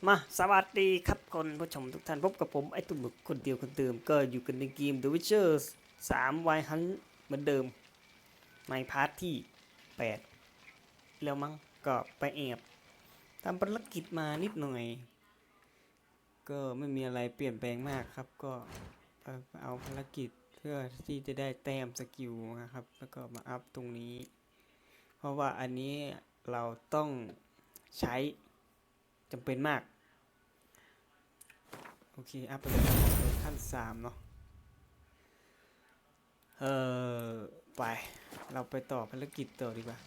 มาสวัสดีครับคนผู้ชมทุกท่านพบกับผมไอ้ตุ่มคนเดียวคนเดิมก็อยู่กันในเกม The Witcher3 Wild Hunt เหมือนเดิมในพาร์ทที่8แล้วมั้งก็ไปแอบทำภารกิจมานิดหน่อยก็ไม่มีอะไรเปลี่ยนแปลงมากครับก็เอาภารกิจเพื่อที่จะได้แต้มสกิลนะครับแล้วก็มาอัพตรงนี้เพราะว่าอันนี้เราต้องใช้จำเป็นมากโอเคอัพไปเลยขั้น3เนาะไปเราไปต่อภารกิจต่อดีกว่า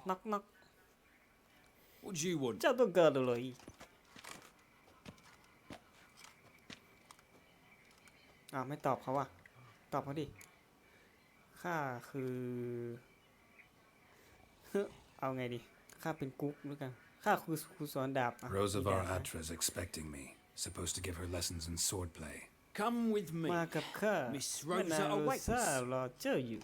น็อกเจ้าต้องเกิดเลยไม่ตอบเขาว่ะตอบเขาดิข้าคือเอาไงดีข้าเป็นกุ๊กด้วยกันข้าคือครูสอนดาบRose of Aratra is expecting me. Supposed to give her lessons in swordplay. Come with me. มากับข้า Miss แม่นาง Rosa โร awaits. ซ่ารอเจ้าอยู่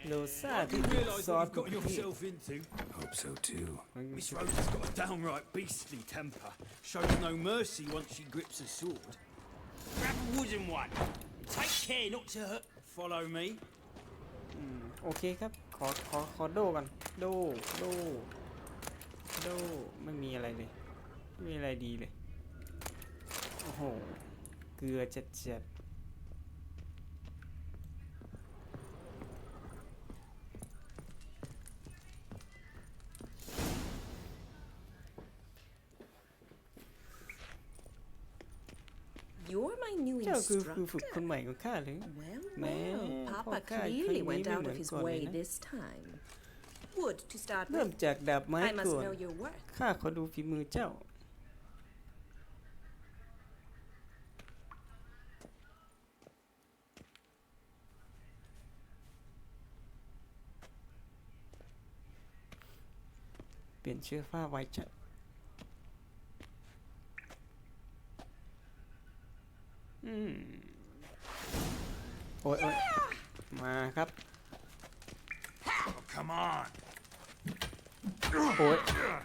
โรซ่า You ที่ realise สอน what you've got yourself into? Hope so too. Miss Rosa's got a downright beastly temper. Shows no mercy once she grips a sword. Grab a wooden one. Take care not to hurt. Follow me. โอเคครับขอโดกันโดไม่มีอะไรเลยไม่มีอะไรดีเลยโอ้โหเกลือจัดYou're my new เจ้าคือฝึก instructor. คนใหม่ของข้าเลย Well, Papa clearly went out of his way this time. Wood to start เริ่ม with. จากดาบไม้ I must ก่อน know your work. ข้าขอดูฝีมือเจ้าเปลี่ยนเชื้อฟ้าไว้จัดโอ้ยมาครับ Oh, come on.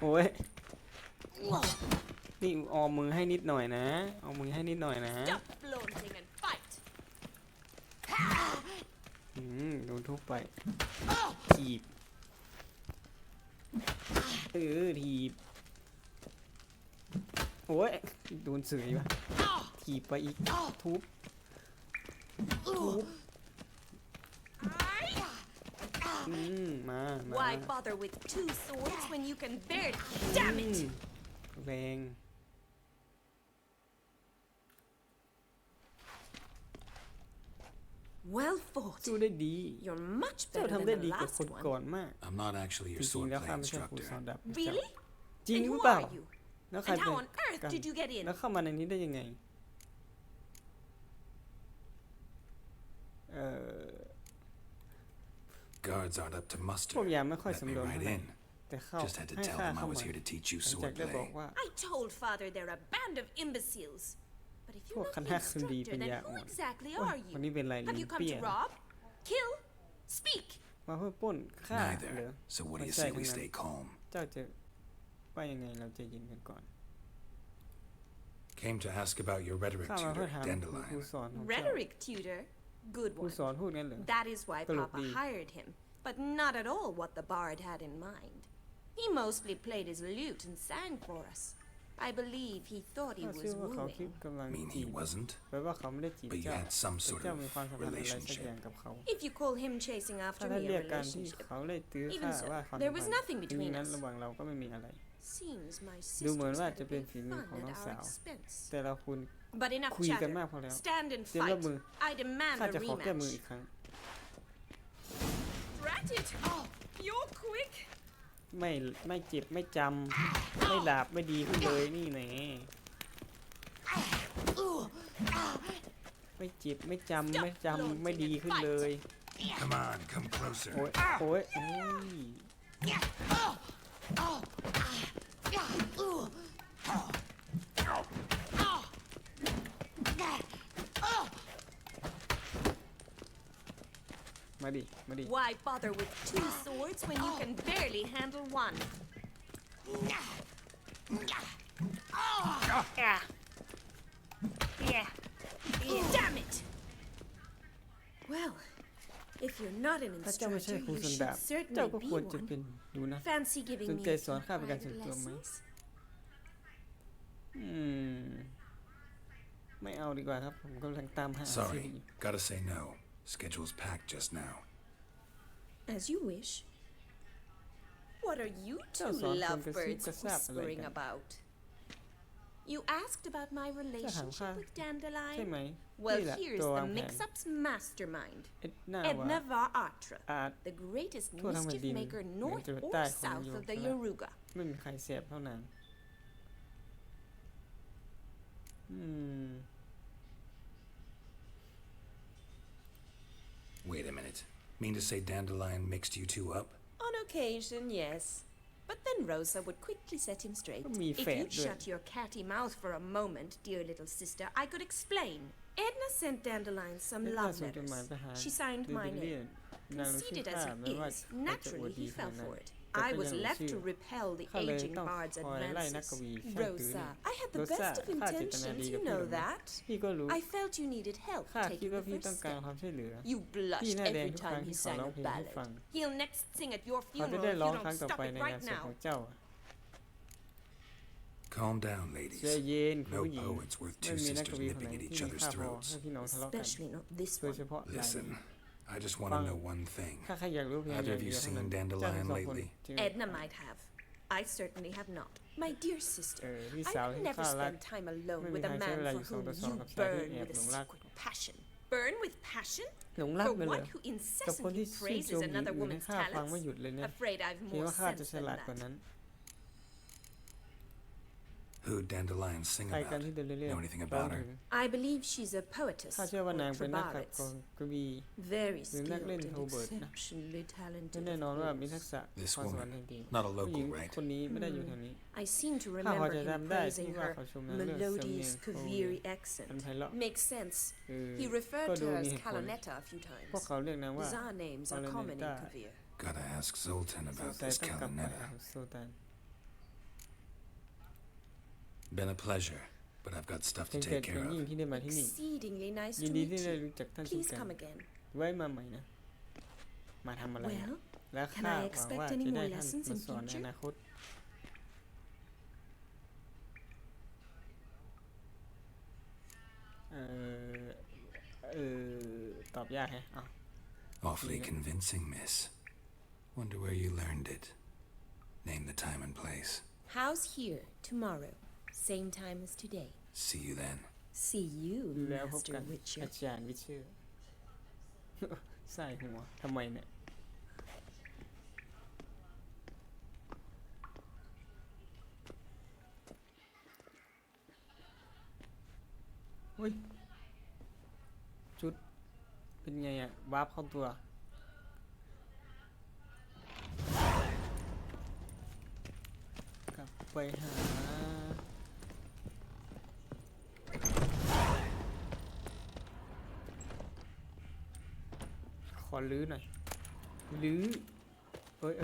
โอ้ยนี่เอามือให้นิดหน่อยนะเอามือให้นิดหน่อยนะ Stop flaunting and fight. โดนทุบไปถีบถีบโอ้ยโดนเสืออยู่ถีบไปอีกทุบมา Why bother with two swords when you can bear it? Damn it! แรง Well fought. สู้ได้ดี You're much เจ้า better ทำ than ได้ the ดีกว่า last คนก่อน one. มาก I'm not actually จ your ริงๆแล้ว swordplay ข้าไม่ใช่ครูสอน instructor. ดาบ Really? จริง And หรือ who เปล่า are you? แล้วใคร And เป็น how on earth กัน did you get in? แล้วเข้ามาในนี้ได้ยังไงGuards aren't up to พวก muster. ยามไม่ค่อย Let สำ me รวม right เท่าไหร่ in. แต่เข้า Just had to ให้ tell ข้า them I เข้า was มา here to teach you หลังจากได้บอก swordplay. ว่า I told father they're a band of imbeciles. But if พ you're วก not ค the ณะคนดี instructor, ปัญ then ญา who อ่อน exactly โอ้ย are วัน you? นี้เป็นไร Have ลิ้ you น come เปี้ย to rob? Kill? Speak. มาเพื่อปล้นฆ่าเหรอ Neither. So what do you ไม่ใช่ say ทั้ we งนั้น stay calm? เจ้าจะว่ายังไงเราจะยินกันก่อน Came to ask about your rhetoric ข้ามาเพื่อ tutor, ถามครู Dandelion. สอนของเจ้า Rhetoric tutor? Good ครู one. สอนพูดงั้นเหรอ That is why Tolok Papa di. hired him, but not at all what the bard had in mind. He mostly played his lute and sang for us. I believe he thought he ข้า was เชื่อว่าเขาคิด wooing. กำลัง Mean จี he บ wasn't? แปลว่าเขาไม่ได้จีบ But you เจ้า had some แต่ sort เจ้า of มีความสัมพันธ์อะไรสักอย่าง relationship. กับเขา If you call him chasing ถ้า after ได้ me เรีย a กการที่ relationship, เขาได้ตื้อ Even ข้า so, ว่าความ there was สัมพันธ์ nothing จริ between งๆนั้น us. ระหว่างเราก็ไม่มีอะไร seems my ดูเหมือน sisters ว่า had จะ a เป็น bit ฝีมือ fun ของน้อง at สา our ว expense. แต่เราคุณ But enough คุยกัน chatter. มากพอแล้ว Stand and เตรียมรับ fight. มือ I demand ข้า a จะขอแก้มือ rematch. อีกครั้ง Drat it! Oh, you're quick. ไม่เจ็บไม่จำไม่หลาบไม่ดีขึ้นเลยนี่แหละไม่เจ็บไม่จำไม่ดีขึ้นเลย Come on, come closer. โอ้ยโอ้ยโอ้ย มาดิมาดิ Why bother with 2 swords when you can barely handle one? Damn it! Well, if you're not an ถ้าเจ้าไม่ใช่ instructor, ครู you สัน should ดาบเจ้า certainly ก็ be ควรจะ one. เป็นดูนะ Fancy giving สน me ใจ a สอน few ข้าเป็นการ private ส่วนตัวไหม lessons? ไม่เอาดีกว่าครับผมกำลังตามหาซีรี Sorry, ส์ gotta say no. Schedule's packed just now. As you wish. What are you เจ้า two สอนคนกระซิบ lovebirds กระซาบอะไร whispering กัน about? You asked about my ข้า relationship with ใช่ Dandelion? ไหม Well, นี่แหละ here's ตัววา the งแผน mix-up's mastermind. เอ็ดนา Edna ว่า Va'atra, อาจ the greatest ทั่วทั้งแผ่น mischief ดิน maker เหมือน north จะ or ใต้ของ south โย of the ธนะ Yoruga. ไม่มีใครเสียบเท่านั้นWait a minute. Mean to say Dandelion mixed you two up? On occasion, yes. But then Rosa would quickly set him straight. ก็มี If แฝด you'd ด้วย shut your catty mouth for a moment, dear little sister, I could explain. Edna sent Dandelion some เอ็ดนา love ส่งจดหมาย letters. ไปหา She signed เด my นเลีย name. นนางรู้ชื่อ Conceited ข้า as แม้ว่า he is, เขาจะอวด naturally ดี he ขนาด fell นั้น for it. แต่ I ก็ was ยังรู้ left ชื่อ to repel the ข้าเลย aging ต้อง bard's คอยไล่นักก advances. วีแค่ตื้อ Rosa, I had โร the ซ่า best of ข้าเจตนา intentions, ดี you กับพี่ know หรือไม่ that. พี่ก็รู้ I felt you needed help ข้าคิด taking ว่า the พี่ first ต้องการ step. ความช่วยเหลือ You พี่ blushed หน้าแดง every ทุกครั้ time ง he ที่เขา sang ร้อง a เพลงให้ฟัง ballad. He'll next sing at your เขาจะ funeral ได้ if ร้อง you ครั้ง don't ต่อ stop ไป it ในงาน right ศพของ now. เจ้า Calm down, ใจ ladies. เย็นคุณ No ผู้หญิง poets worth ไม่ two มีนักก sisters วีคนไหน nipping at ที่ each มี other's ค่าพอ throats. ให้พี่น้องทะเลาะกัน Especially not this โดย one. เฉพาะลายนี้ Listen, I just want to know one thing. ข้าแค่อยากรู้เพียงอ Either ย่าง of เดี you ยวเท่านั้น seen เจ้าทั้ง Dandelion สองคน lately? จริง Edna might have. I certainly have not. My dear sister,พี่ I สาว would ที่ never ข้ารัก spend time alone ไม่มี with ใคร a ใช้ man เวลาอ for ยู่สอง whom ต่อสอง you กับชายที่ burn แอบ with หล a งรัก secret passion. Burn with passion? หลงรัก For เลยเหรอ one who กับคนที่ incessantly ชื่นช praises มหญิง another อื่นให้ woman's ข้าฟังไม่ talents? หยุดเลยเนี่ย Afraid I've คิด more ว่าข้าจะ sense ฉ than ลาดกว่า that. นั้น Who Dandelion sing ใครกัน about? ที่เดินเรื่อย Know anything ๆร้อง about ถึ her? ง I believe she's a poetess ข้าเชื่อ or ว่านางเป็นนักขับ trabaritz. กลองกวี Very You're not skilled letting and Hobart, no? exceptionally และ talented. แน่ of นอนว่า course. มีทักษะ This ความสวรรค์ woman, แห่งดี not a ผู้หญิง local, right? คนนี้ไม่ได้อยู่แถวนี้ I seem to ข้าพอ remember จะ him จำได้ praising ที่ว่า her เขาชมนางเรื่องสำเนีย melodious งโค Kaviri มัน accent. ไพเราะ Makes sense. คือ He ก็ referred ดู to her มี as เหตุผล Calonetta a few พวก times. เขาเรียกนางว่า Bizarre names are common in Calonetta Kavir. Gotta ask Zoltan สง about สัย this ต้องกลับไป Calonetta. หาโซตาน Been a pleasure, but I've got stuff เป็น to เกียร take ติเป็น care ยิ่ง of. ที่ได้มาที่นี่ Exceedingly nice ยิน to ดี meet ที่ได้ you. รู้จักท่านเช่น Please กัน come again. ไว้มาใหม่นะ มาทำอะไรนะ Well, และ can ข้า I หวัง expect ว่า any จะได้ more ท่าน lessons มา in สอนใน future? อนาคตเออตอบยากแฮะอ้าว Awfully convincing, miss. Wonder where you learned it. Name the time and place. House here tomorrow, same time as today. See you then. See you, แล้วพบ Master กัน Witcher. อาจารย์วิเชอร์ ใส่หัวทำไมเนี่ยเฮ้ยชุดเป็นไงอะวาร์ปเข้าตัว กลับไปหา ขอลื้อหน่อย ลื้อเอ้ย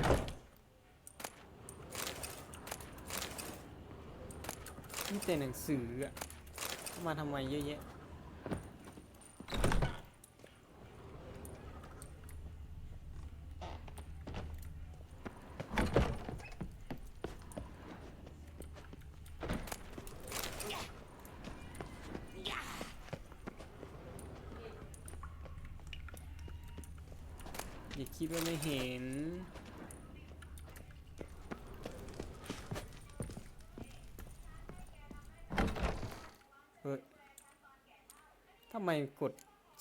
นี่แต่หนังสืออะมาทำไมเยอะแยะ อย่าคิดว่าไม่เห็น เฮ้ยทำไมกด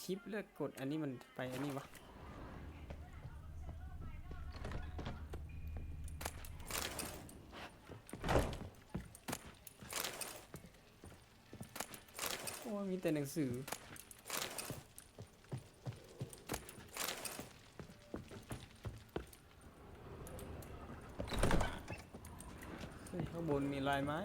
ชิปแล้วกดอันนี้มันไปอันนี้วะ โอ้ยมีแต่หนังสือ ข้างบนมีลายไม้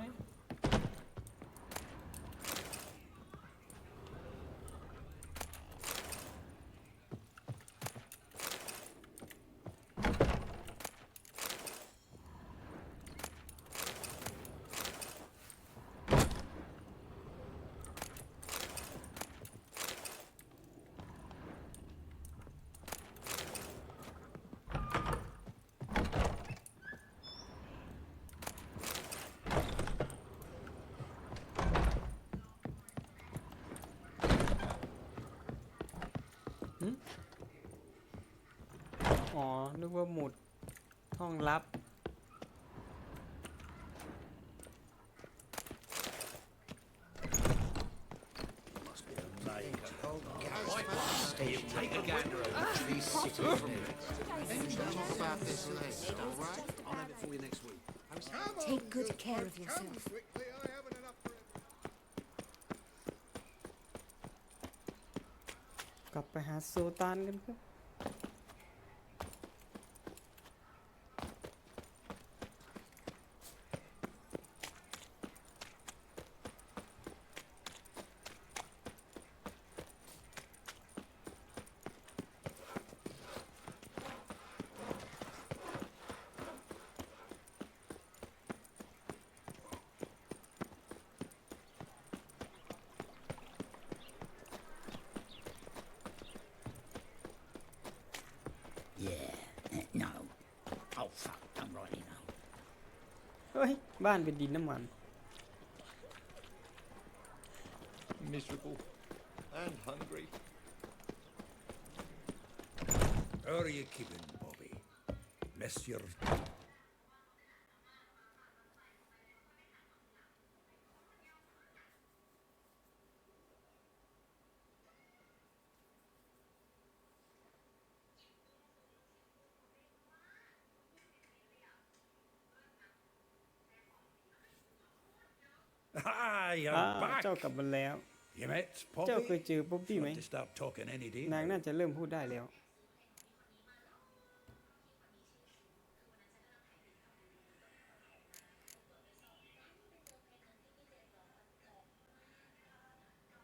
อ๋อนึกว่าหมุดห้องลับ Take a gander over these city Talk about this later, all right? I'll have it for you next week. Take good care of yourself. กลับไปหาโซตานกันครับ Yeah, no. Oh, fuck, I'm right, now. เฮ้ย บ้านเป็นดินน้ำมัน Miserable and hungry. How are you keeping, Bobby? Miss your... Ah, you're เจ้า back. กลับมาแล้ว You met เจ้าเคย Poppy? เจอป๊อบบี้ไหม Want to start talking any day นาง now. น่าจะเริ่มพูดได้แล้ว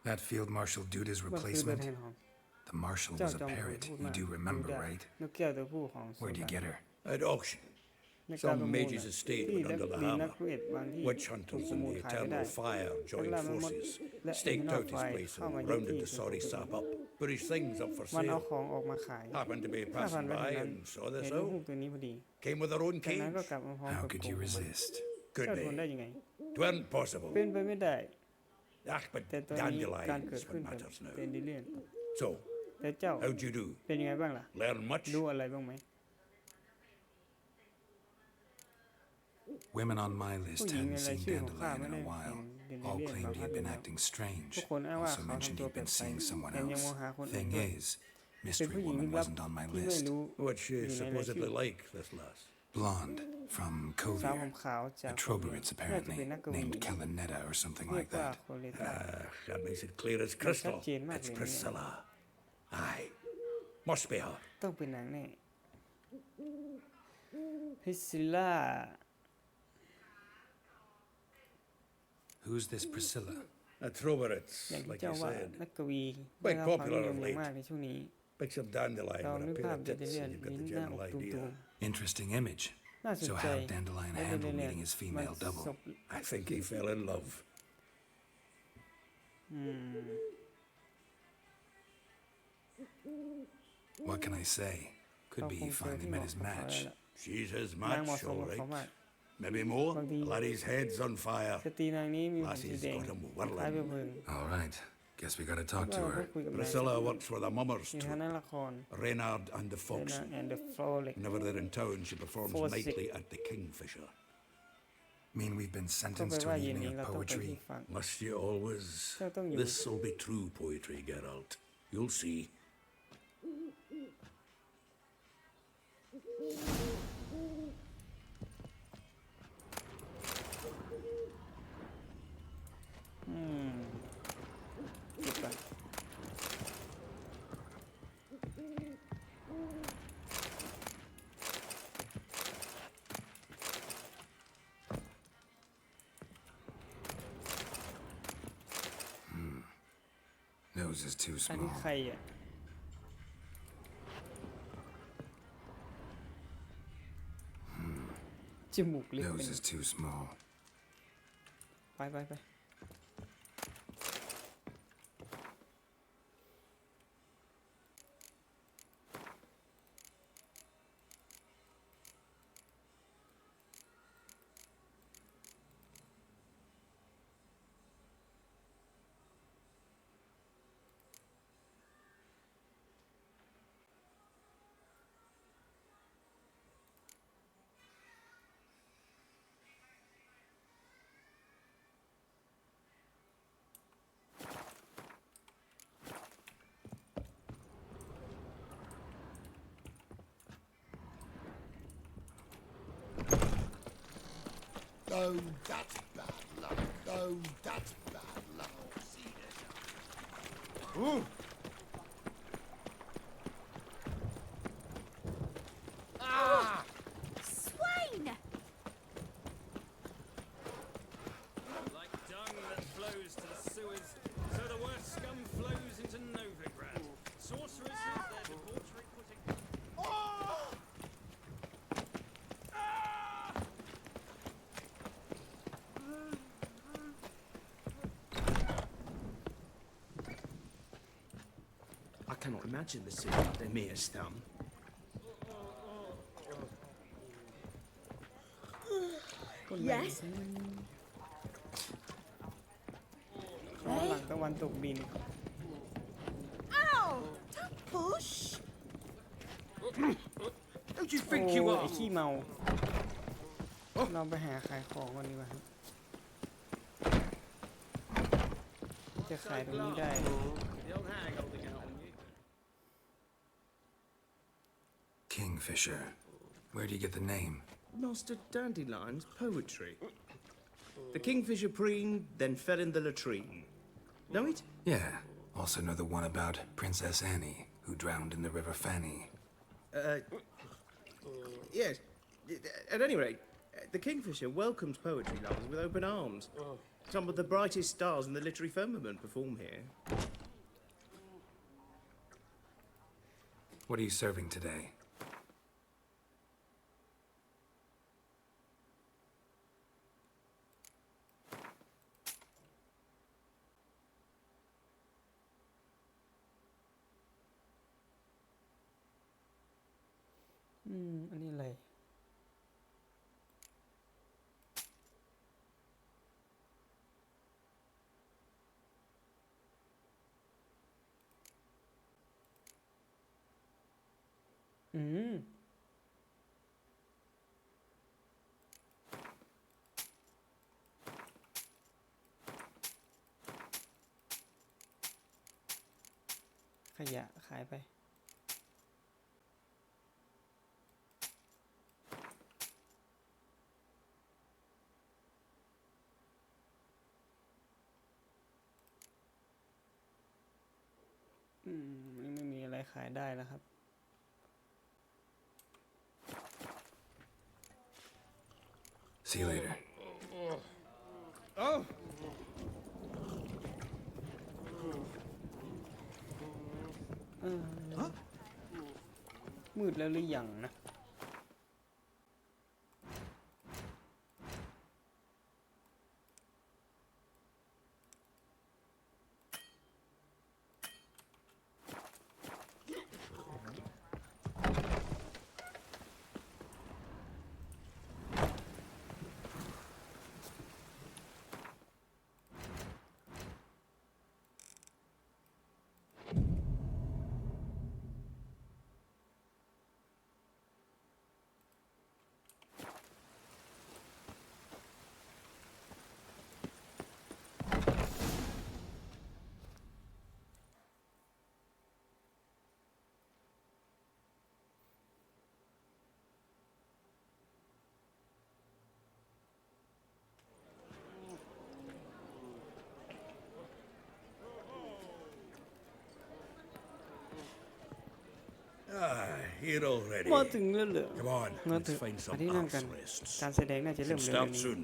That Field Marshal Duda's มันคือตัว replacement? แทนของ The Marshal เจ้า was a จอมโหด parrot. พูด You มาก do ดู remember, ได้ right? นกแก้วตัวผู้ของโซ Where'd you ดา get her? At auction. ในการประ Some มูล mage's น่ะ estate ที่ went นัก under the มีนัก hammer. เวทบางที่ Witch ถูก hunters ประ and มูล the ขายไม่ได้ Eternal Fire นัก joined ล่ามันมด forces, และ staked Eternal out his Fire place เข้ามา and ยึด rounded ที่ the sorry สุด sap up. Put his things up for มันเอา sale. ของออกมาขาย Happened to be ถ้าผ่าน passing ไปทาง by นั้น and saw เห็ this นลูก out. ตัวนี้พอดี Came with their own จากนั้นก็ cage. กลับมาพร้อม How กับ could ก you รงของมัน resist? เจ้า Could ทนได้ they? ยังไง Twern't possible. เป็นไปไม่ได้ Ah, but แต่ตอนนี้การเกิด dandelions ขึ้น what กับ matters เดน now. ดิเลียน So, แต่เจ้า how'd you do? เป็นยังไงบ้างล่ะ Learn much? รู้อะไรบ้างไหม Women on my ผู้ list หญิงใน hadn't ราย seen ชื่อของข้า Dandelion ไม่ in ได้ a เห็ while. นเดนดิ All เลียนมา claimed พัก he'd หนึ่ been งแล้ว acting ทุก strange. คนอ้างว่า Also เขา mentioned ทำตัว he'd แปล been ก seeing someone แต่ยัง else. มองหาคนอื่น Thing ด้วย is, เป็น mystery ผู้หญิงลึ woman กลับ wasn't on my ที่ไม่ list. รู้ What's she อยู่ในรายชื่ supposedly อ like, this lass? Blonde, from สาวผม Kovir. ขาวจาก A Troberits น่าจะเป็น apparently, นักกวี named Kalanetta or something เรียก like ว่า that. โคเลตา That makes it clear as ชัด crystal. เจนมาก It's เลยนะ Priscilla. Aye. Must be her. ต้องเป็นนางแน่พิซิล่า Who's this Priscilla? A Troberits, อย่างที่ like เจ้า you ว่า said. นักกวีได้รับความนิยมอย่างมากในช่วงนี้ Picture dandelion เรา with นึ a ก pair ภาพ of เดน tits เลียน and you've got ลิ้น the หน้าอก general ตุ่ idea. ม Interesting image. ๆน่าสน So ใจ how Dandelion และเดน handled เลียน meeting his มัน female ศ double. พ I think he fell in love. What can I say? เขา Could be คง he เจอ finally ที่เห met มาะ his สมกับเขา match. แล้วล่ะ She's his นางเหมาะ match, สม all กับเขา right. มาก Maybe more. Bang đi. Laddie's head's on fire. สตรีนางนี้มีผมสี Lassie's แดง got him คล้าย whirling. เปลวเพลิง All right. Guess we gotta talk ก็ to พูด her. คุยกับนาง Priscilla works for the Mummers ใน too. ฐานะละคร Reynard and the เป็นนาง Foxy. แอนเดอร์ฟลเล็ก Whenever they're in town, she performs Foxy. nightly at the Kingfisher. Mean we've been ก็แปล sentenced to ว่า an เย็น evening นี้ of เราต้องไปที่ poetry. ฟัง Must you always? Sao tao nhiều- This'll be true poetry, Geralt. You'll see. Nose is too อันนี้ small. ใครอ่ะ จมูกเล็กเป็น Nose is too small. ไป Oh, that's bad luck. Oh, that's bad luck. Ooh. Swine! Like dung that flows to the sewers, so the worst scum flows into Novigrad. Sorceresses, their debauchery putting... I cannot imagine the city their mere scum. คนแบ่ง Yes? อ๋อหลังตะวันตกดิน Ow! Don't push! Who do you โอ้ think you ไอ้ are? ขี้เมา เราไปหาขายของกันดีกว่าครับ จะขายตรงนี้ได้ The old hag holding out on you. Kingfisher. Where do you get the name? Master Dandelion's poetry. The kingfisher preened, then fell in the latrine. Know it? Yeah. Also know the one about Princess Annie, who drowned in the River Fanny. Yes. At any rate, the kingfisher welcomes poetry lovers with open arms. Some of the brightest stars in the literary firmament perform here. What are you serving today? Ừ, อันนี้อะไร อืม ขยะขายไป นี่ไม่มีอะไรขายได้แล้วครับ See you later. Oh! มืดแล้วหรือยังนะ Here already. มาถึงแล้วเหรอ Come on, มาถึง let's find อั some นนี้นั่งกัน house rests. การแสดงน่าจะเริ่ม Should เร็ว start ๆนี้ soon.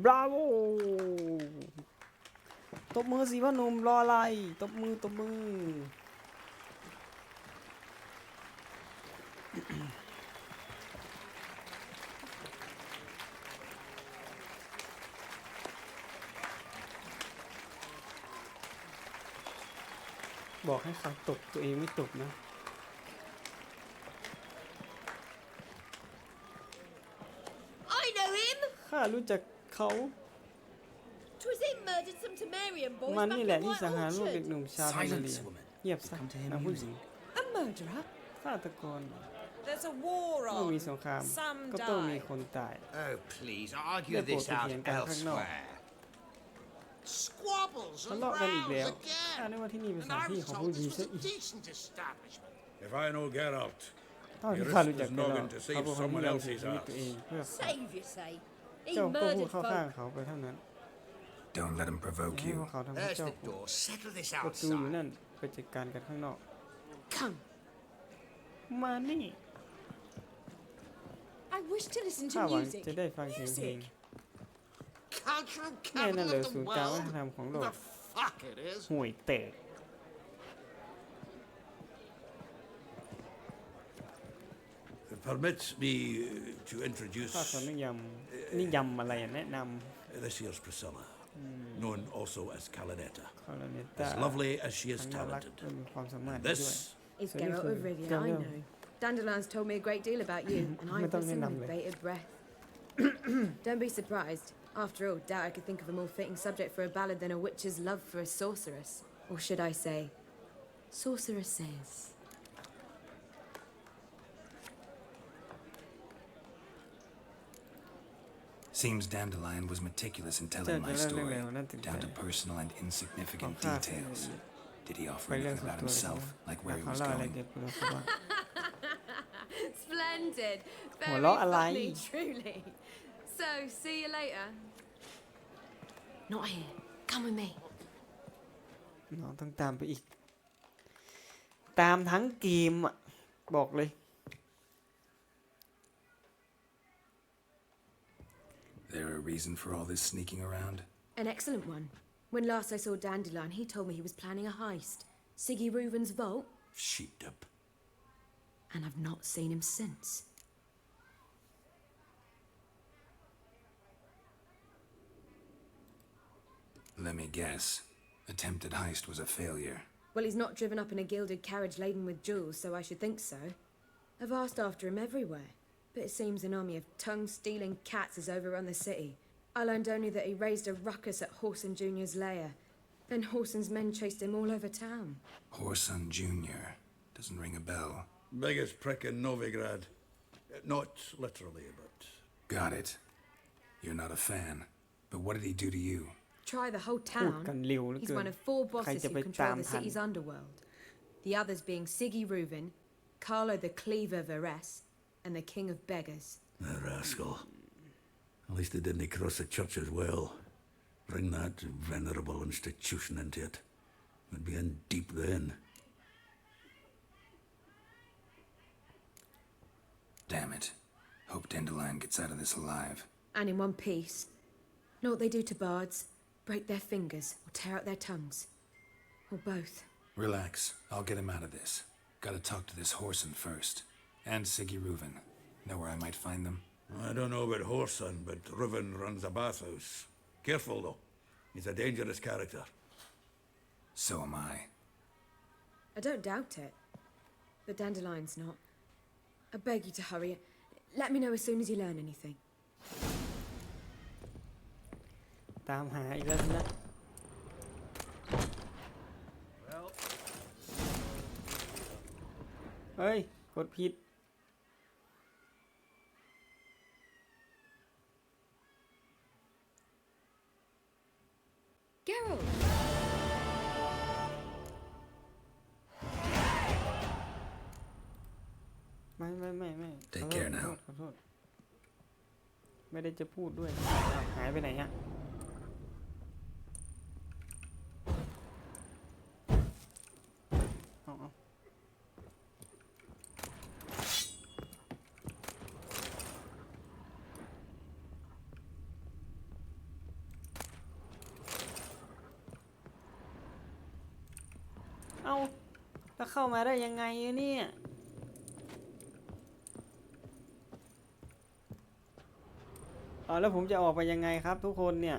บราโวตบมือสิพ่อหนุ่มรออะไรตบมือตบมือบอกให้เขาตบตัวเองไม่ตบนะ I know him. ข้ารู้จักเขา 'Twas him murdered some Temerian boys มัน back นี่ in แหละที่ White สังหารลูกเด็ก Orchard. หนุ่มชาวไทยเลีย woman. เงียบซะ Come to him นะผู้หญิง A murderer? ฆาตกร There's a war เมื่อ on. มีสงคราม Some ก็ต้องมี die. คนตาย Oh, please, They're argue this both out again, they're elsewhere. Squabbles ทะ and เลาะกันอีก rows แล้ว again. ข้านึกว่าที่นี่เป็นส And ถาน I ที่ was ของ told ผู้ดี this ซะ was อี a ก decent establishment. If I know Geralt, เท่าที่ He ข้า risked รู้จัก his กันแล้ว noggin to save เขาเป็นคนที่ someone ยอมเสีย else's ชีวิตตัวเองเพื่อ Save you say. He เจ้าก็พูด murdered เข้าข้าง folk. เขาไปเท่านั้น Don't let him อย่า provoke ให้ you. พวกเขาทำให้ There's เจ้า the door. Settle this ประตูอยู่ outside. นั่นไปจัดการกันข้างนอก Come. มานี่ I wish to listen ข้า to หวัง music. จะได้ฟังเสียงเพลง Cultural แน่นั่น capital เลย of the ศูนย์กลางวัฒน world. ธรรมของโล The ก fuck it is. ห่วยแตก permit me to introduce ข้าขอนิยำอะไรอะแนะน this here's Priscilla, known also as Calinetta. ำคาราเนต้า As lovely as she is ทั้งน่ารัก talented. และมีความสามารถ And ด้วย this It's So you Geralt can of Rivia, tell I them. know. Dandelion's told me a great deal about you, and I Madame listen Nenamle. with bated breath. Don't be surprised. After all, doubt I could think of a more fitting subject for a ballad than a witch's love for a sorceress. Or should I say, sorceresses. Seems Dandelion was meticulous in เจ้า telling จะ my เล่าเรื่อง story, ราวนั้นถึง down ใจ to personal and ของ insignificant ข้าเสีย details. Did he offer ไปเรื่อง anything ส่วน about ตัวเลย himself, like นะ where he เขา was เล่าอะไร going? เกี่ยวกับตัวเขาบ้าง Splendid. Very Well, not a lie. funny, truly. So, see you later. Not here. Come with me. น้องต้องตามไปอีก ตามทั้งเกมอ่ะ บอกเลย There a reason for all this sneaking around? An excellent one. When last I saw Dandelion, he told me he was planning a heist. Siggy Reuven's vault, sheeped up. and I've not seen him since. Let me guess. Attempted heist was a failure. Well, he's not driven up in a gilded carriage laden with jewels, so I should think so. I've asked after him everywhere, but it seems an army of tongue-stealing cats has overrun the city. I learned only that he raised a ruckus at Horson Jr.'s lair. Then Horson's men chased him all over town. Horson Jr. Doesn't ring a bell. Biggest prick in Novigrad. Not literally, but... Got it. You're not a fan. But what did he do to you? Try the whole พูดกัน town. เร็วเหลือ He's เกิน one of four ใคร bosses จะ who ไป control ตาม the ทัน city's underworld. The others being Siggy Reuven, Carlo the Cleaver Varese, and the King of Beggars. The rascal. At least he didn't cross the church as well. Bring that venerable institution into it. We'd be in deep then. Damn it. Hope Dandelion gets out of this alive. And in one piece. Know what they do to bards? Break their fingers or tear out their tongues. Or both. Relax. I'll get him out of this. Gotta talk to this Horson first. And Siggy Reuven. Know where I might find them? I don't know about Horson, but Reuven runs a bathhouse. Careful, though. He's a dangerous character. So am I. I don't doubt it. But Dandelion's not. I beg you to hurry. Let me know as soon as you learn anything. ตามหาอีกแล้วสินะ เฮ้ย กดผิด Geralt! ไม่ Take ขอโทษ care now ขอโทษ ไม่ได้จะพูดด้วย หายไปไหนฮะเอา เอ้าแล้วเข้ามาได้ยังไงเนี่ยแล้วผมจะออกไปยังไงครับทุกคนเนี่ย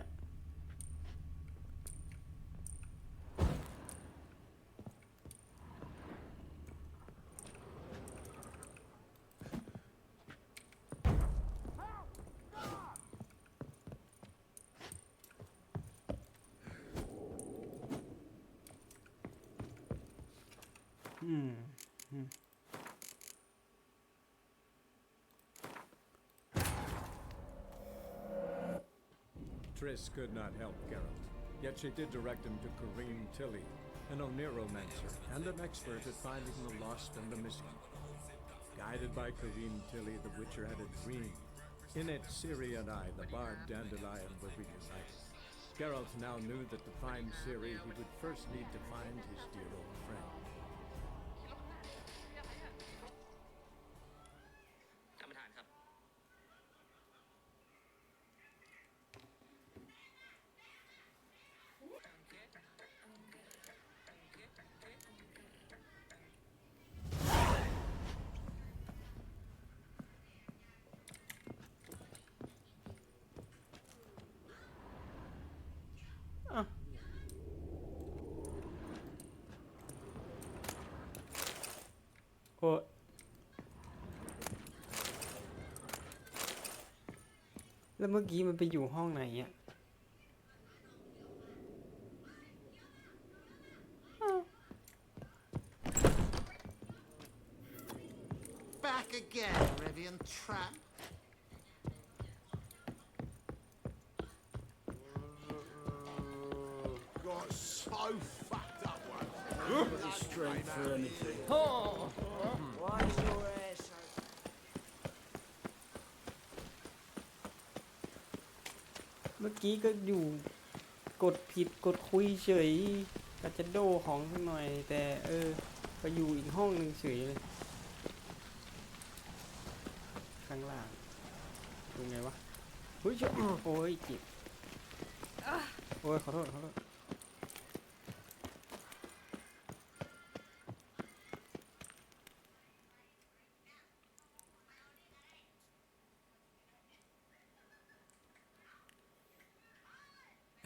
Triss could not help Geralt, yet she did direct him to Kareem Tilly, an Oneromancer and an expert at finding the lost and the missing. Guided by Kareem Tilly, the Witcher had a dream. In it, Ciri and I, the bard Dandelion, were reunited. Geralt now knew that to find Ciri, he would first need to find his dear old friend. ท่านประธานครับ โอ้แล้วเมื่อกี้มันไปอยู่ห้องไหนอ่ะ Back again, Rivian tramp. Got so fucked up once. Straight for anything. Why's your hair so... เมื่อกี้ก็อยู่กดผิดกดคุยเฉยอาจจะโดของสักหน่อยแต่ไปอยู่อีกห้องหนึ่งเฉยเลยข้างล่างเป็นไงวะเฮ้ยโอ้ยเจ็บโอ้ยขอโทษขอโทษ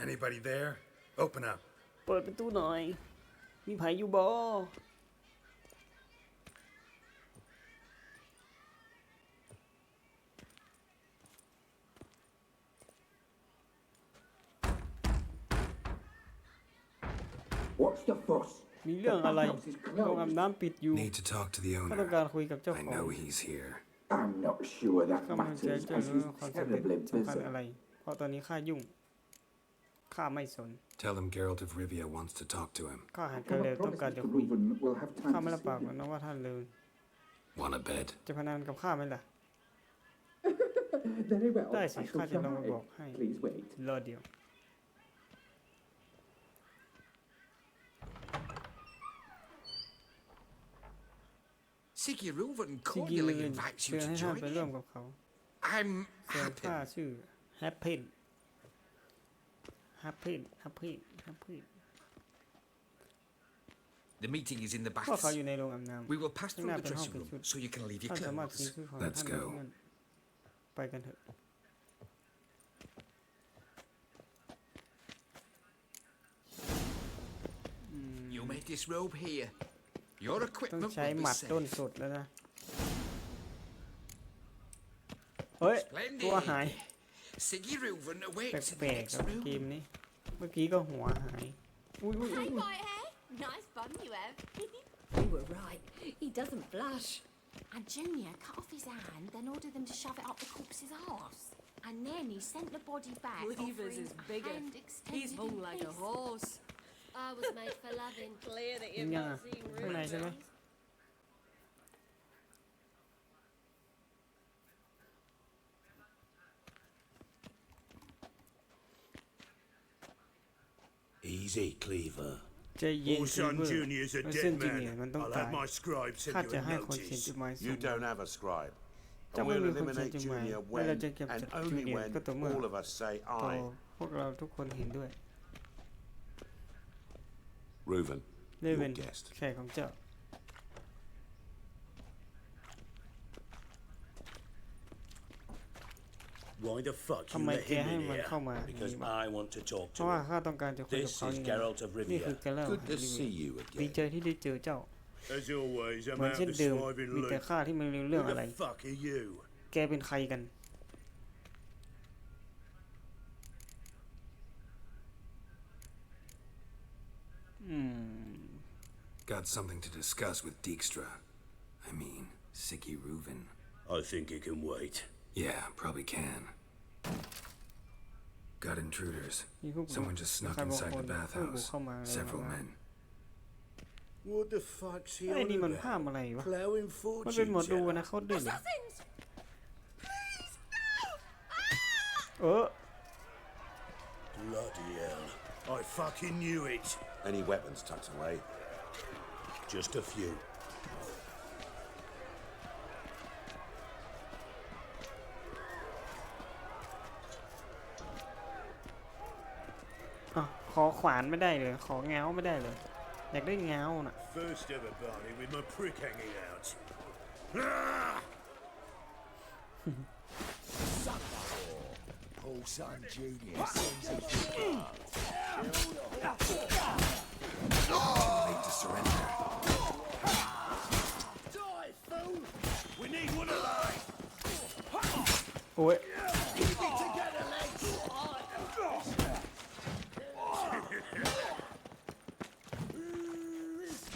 Anybody there? Open up. เปิดประตูหน่อยมีไผอยู่บ่ What's the fuss? มีเรื่องอะไรโรงอาบน้ำปิดอยู่ Need to talk to the ก็ต้อง owner. การคุยกับเจ้า I ของ know he's here. I'm not sure that กำลังใจ matters เจ้า as เรื่อง he's ความสำเร็จ terribly สำคัญ busy. อะไรเพราะตอนนี้ข้ายุ่งข้าไม่สน Tell him Geralt of Rivia wants to talk to him. ข้าหากระเลวต้องการจะ Mr. คุย Reuben will have ข้า time ไม่ to รับปาก see หรอก him. นะว่าท่านเลย Want a bed? จะพนันกับข้าไหมล่ะ Very well. ได้ I สิ shall ข้าจะลองมา try. บอกให้ Please wait. รอเดียว Siggy Reuven ซิกิลื cordially น invites เชิ you ญ to ให้ท่าน join ไปร่วม him. กับเขา I'm ส่วน happy. ข้าชื่อแฮปปี้แฮปปี้แฮปปี้แฮปปี้ The meeting is in the พวกเขา baths. อยู่ในโรงอาบน้ำ We will pass ข้าง through หน้า the เป็นห้อง dressing เป็น room ชุด so you can leave your ท่านสามารถ clothes. ซื้อของ Let's ท่านได้ go เงินไปกันเถอะ You made this robe here. Your ต้อง equipment ใช้ will ห be มัดต้น safe. สดแล้วนะ เฮ้ย ตัวหาย Siggy Reuven แ awaits in ป the ลกๆ next กับเก room. มนี้ เมื่อกี้ก็หัวหาย อุ้ย Hey, Whitehair. Nice bum you have. You were right. He doesn't blush. And Junior cut off his hand, then ordered them to shove it up the corpse's arse. And then he sent the body back. Cleaver's offering is a bigger. hand extended He's hung in like a peace. horse. I was made for loving. Clear that ยั you've ง not seen ข้างในใช่ไหม Reuben. Easy, Cleaver. ใจเย็น Your คือ son เมื่อ Junior's a ซึ่ง dead จริงเนี่ย man. มันต้อง I'll ตาย have my scribe send ข้า you จะ a ให้คนเขียน notice. จดหมายส่ง You don't have a scribe. เจ้า And ไม่ we'll มีคนเขียน eliminate จดหมาย Junior และเรา when จะกำจัด and จู only เนียร์ when ก็ต่อเมื่อ all of us say พอ aye. พวกเราทุกคนเห็นด้วย Reuven, ได้เป็นแขกของเจ้า Why the fuck ทำ you ไม let แก him ให้ in มัน here? เข้ามา Because I want to talk เพ to ราะว่า him. ข้าต้องการจะคุยกับ This เขา is นี่ Geralt of นี่คือ Rivia. แกแล้ว Good to see you ดี again. ใจที่ได้เจอเจ้า As always, เห I'm มือน out เช่น of เดิม swiving มีแต่ loot. ข้าที่ไม่รู้เรื่อง Who อะไร the fuck are you? แกเป็นใครกัน Got something to discuss with Dijkstra. I mean, Sicky Reuven. I think it can wait. Yeah, probably can. Got intruders. มีผู้บุก Someone just ใค snuck รบาง inside คน the ผู้บุก bathhouse. เข้ามาอะไร Several ประมาณ men. What the fuck's he ไอ้ on นี่มัน about? ภาพอะไรวะ Plowing มันเป็นหมอ fortunes ดู out. นะเขาเดิน Assassins! Please, no! เออ Bloody hell. I fucking knew it. Any weapons tucked away? Just a few. อ่ะขอขวานไม่ได้เลย ขอเงาไม่ได้เลย อยากได้เงาน่ะ First ever party with my prick hanging out. Ah! Paul Son Jr. sends his Late to surrender. Die, fool! We need one alive. โอ้ย Keep it together, lads.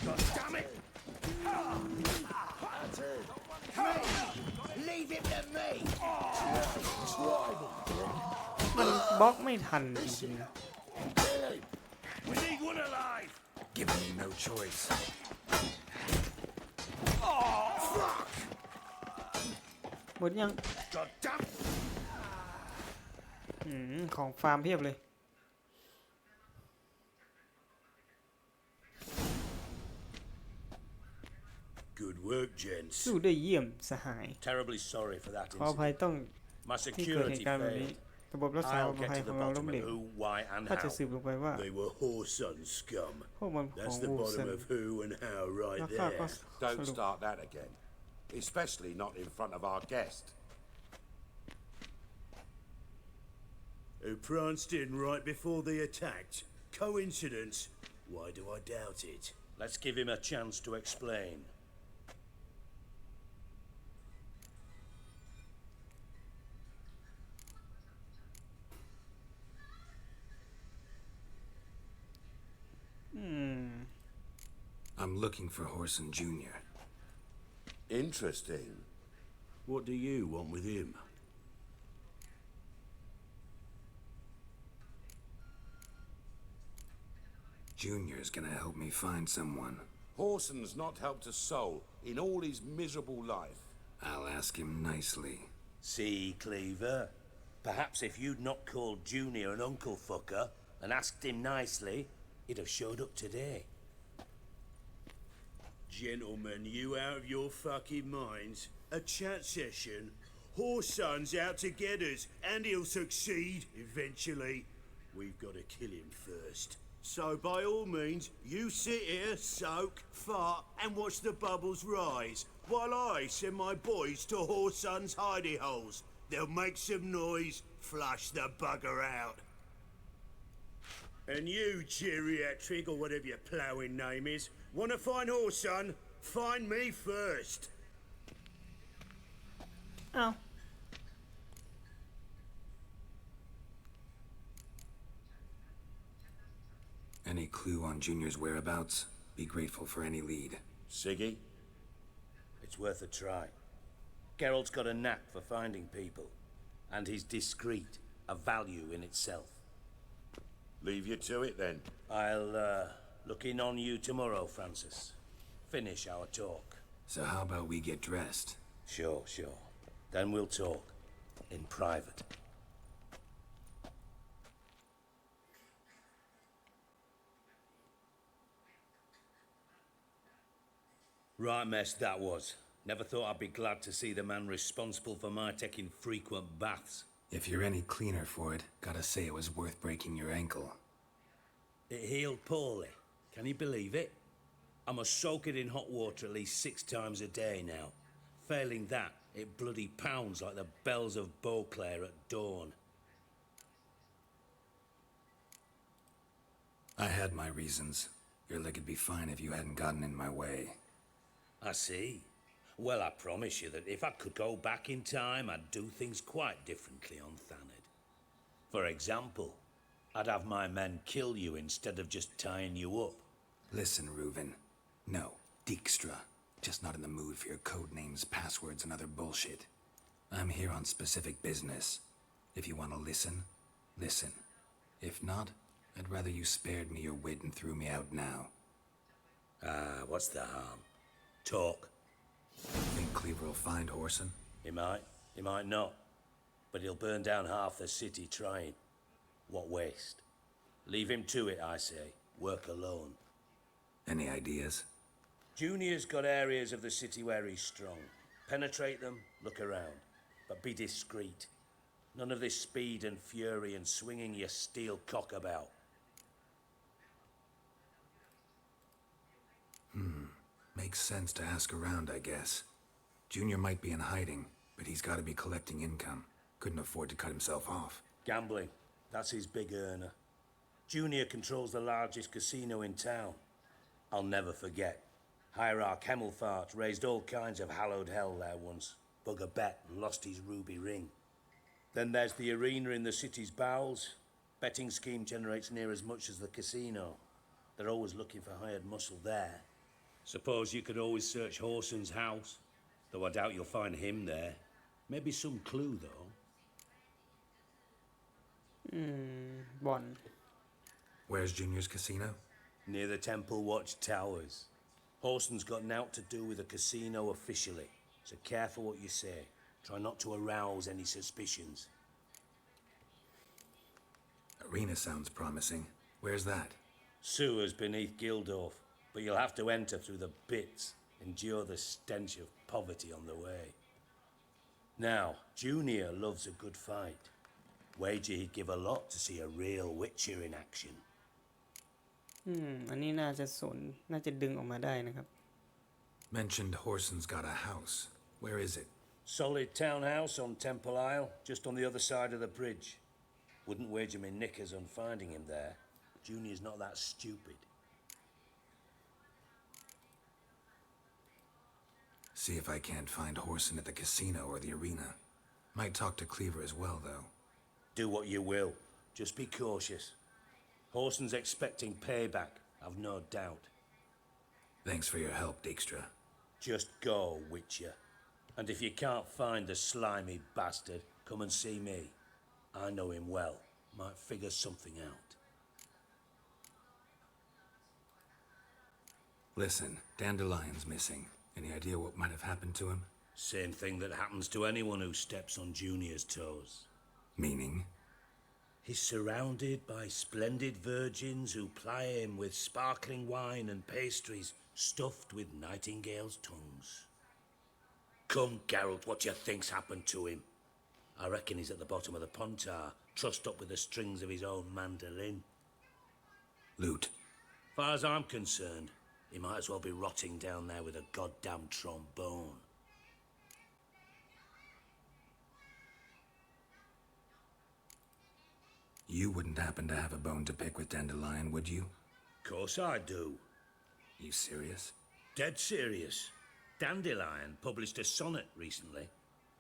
God damn it! Leave him to me! มันบล็อกไม่ทันจริง We need one alive. Giving me no choice. ๆหมดยัง God damn. ของฟาร์มเพียบเลย Good work, gents. สู้ได้เยี่ยมสหาย Terribly sorry for that ขออภัย incident. ต้อง My ที่เกิดเห security ตุการณ์แบบนี้ failed. ระบบรักษา I'll ความปลอด get ภัย to ขอ the งเราล้ม bottom เหล of ว who, why, and ถ้าจะสืบ how. ลงไปว่า They were Whoreson scum. พวกมันของ That's the วูเซน bottom of who and how right แล้วข้าก็ there. ส Don't รุป start that again. Especially not in front of our guest. Who pranced in right before they attacked. Coincidence? Why do I doubt it? Let's give him a chance to explain. I'm looking for Horson Jr. Interesting. What do you want with him? Junior's gonna help me find someone. Horson's not helped a soul in all his miserable life. I'll ask him nicely. See, Cleaver? Perhaps if you'd not called Junior an uncle fucker and asked him nicely, he'd have showed up today. Gentlemen, you out of your fucking minds? A chat session? Horson's out to get us, and he'll succeed eventually. We've got to kill him first. So by all means, you sit here, soak, fart, and watch the bubbles rise, while I send my boys to Horson's hidey holes. They'll make some noise, flush the bugger out. And you, geriatric, or whatever your ploughing name is, want to find Horson? Find me first. อ้าว Any clue on Junior's whereabouts? Be grateful for any lead. Siggy? It's worth a try. Geralt's got a knack for finding people, and he's discreet, a value in itself. Leave you to it then. I'll, look in on you tomorrow, Francis. Finish our talk. So how about we get dressed? Sure. Then we'll talk. In private. Right mess that was. Never thought I'd be glad to see the man responsible for my taking frequent baths. If you're any cleaner for it, gotta say it was worth breaking your ankle. It healed poorly. Can you believe it? I must soak it in hot water at least 6 times a day now. Failing that, it bloody pounds like the bells of Beauclair at dawn. I had my reasons. Your leg would be fine if you hadn't gotten in my way. I see. Well, I promise you that if I could go back in time, I'd do things quite differently on Thanedd. For example, I'd have my men kill you instead of just tying you up. Listen, Reuven. No, Dijkstra. Just not in the mood for your code names, passwords, and other bullshit. I'm here on specific business. If you want to listen, listen. If not, I'd rather you spared me your wit and threw me out now. What's the harm? Talk. Think Cleaver will find Whoreson? He might not. But he'll burn down half the city trying. What waste? Leave him to it, I say. Work alone. Any ideas? Junior's got areas of the city where he's strong. Penetrate them, look around. But be discreet. None of this speed and fury and swinging your steel cock about. Makes sense to ask around, I guess. Junior might be in hiding, but he's got to be collecting income. Couldn't afford to cut himself off. Gambling. That's his big earner. Junior controls the largest casino in town. I'll never forget. Hierarch Hemmelfart raised all kinds of hallowed hell there once. Bug a bet and lost his ruby ring. Then there's the arena in the city's bowels. Betting scheme generates near as much as the casino. They're always looking for hired muscle there. Suppose you could always search Whoreson's house, though I doubt you'll find him there. Maybe some clue, though. One. Where's Junior's casino? Near the Temple Watch Towers. Whoreson's got nought to do with the casino officially, so careful what you say. Try not to arouse any suspicions. Arena sounds promising. Where's that? Sewers beneath Gildorf, but you'll have to enter through the bits, endure the stench of poverty on the way. Now, Junior loves a good fight. Wager he'd give a lot to see a real Witcher in action. อันนี้น่าจะดึงออกมาได้นะครับ Mentioned Whoreson's got a house. Where is it? Solid townhouse on Temple Isle, just on the other side of the bridge. Wouldn't wager me knickers on finding him there. Junior's not that stupid. See if I can't find Whoreson at the casino or the arena. Might talk to Cleaver as well, though. Do what you will. Just be cautious. Whoreson's expecting payback, I've no doubt. Thanks for your help, Dijkstra. Just go, Witcher. And if you can't find the slimy bastard, come and see me. I know him well. Might figure something out. Listen, Dandelion's missing. Any idea what might have happened to him? Same thing that happens to anyone who steps on Junior's toes. Meaning? He's surrounded by splendid virgins who ply him with sparkling wine and pastries stuffed with nightingales' tongues. Come, Geralt, what do you think's happened to him? I reckon he's at the bottom of the Pontar, trussed up with the strings of his own mandolin. Loot. Far as I'm concerned, he might as well be rotting down there with a goddamn trombone. You wouldn't happen to have a bone to pick with Dandelion, would you? Course I do. You serious? Dead serious. Dandelion published a sonnet recently.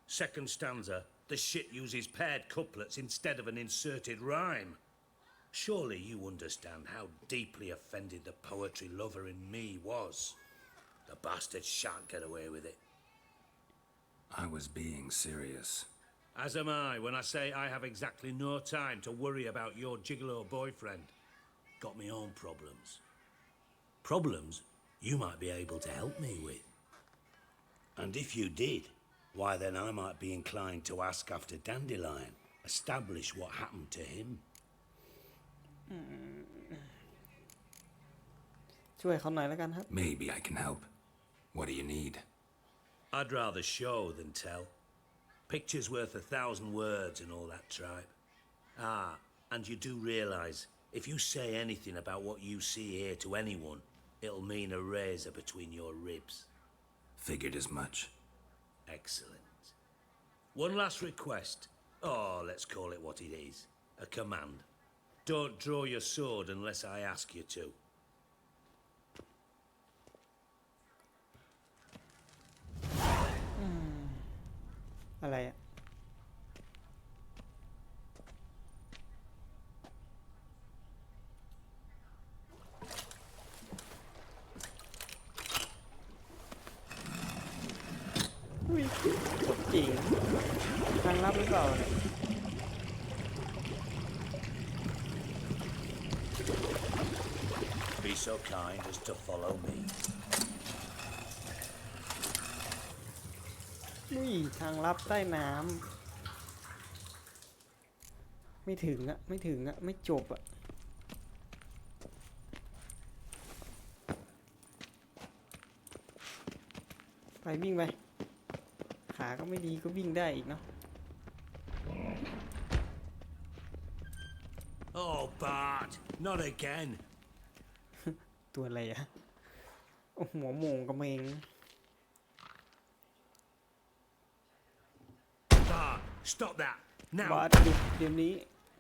Second stanza, the shit uses paired couplets instead of an inserted rhyme. Surely you understand how deeply offended the poetry lover in me was. The bastard shan't get away with it. I was being serious. As am I when I say I have exactly no time to worry about your gigolo boyfriend. Got me own problems. Problems you might be able to help me with. And if you did, why then I might be inclined to ask after Dandelion, establish what happened to him. ช่วยเขาหน่อยแล้วกันครับ Maybe I can help. What do you need? I'd rather show than tell. Picture's worth 1,000 words and all that tripe. And you do realise, if you say anything about what you see here to anyone, It'll mean a razor between your ribs. Figured as much. Excellent. One last request. Oh, let's call it what it is. A command. Don't draw your sword unless I ask you to. อะไรอะอุ้ยจริงทางลับหรือเปล่าเนี่ย Be so kind as to follow me. อุ้ยทางลับใต้น้ำไม่ถึงอะไม่ถึงอะไม่จบอะไปวิ่งไปขาก็ไม่ดีก็วิ่งได้อีกเนาะ Oh, Bart, not again. ตัวอะไรอะโอ้หัวโมงกระเมง Bart, stop that. บา Now. สหยุดเดี๋ยวนี้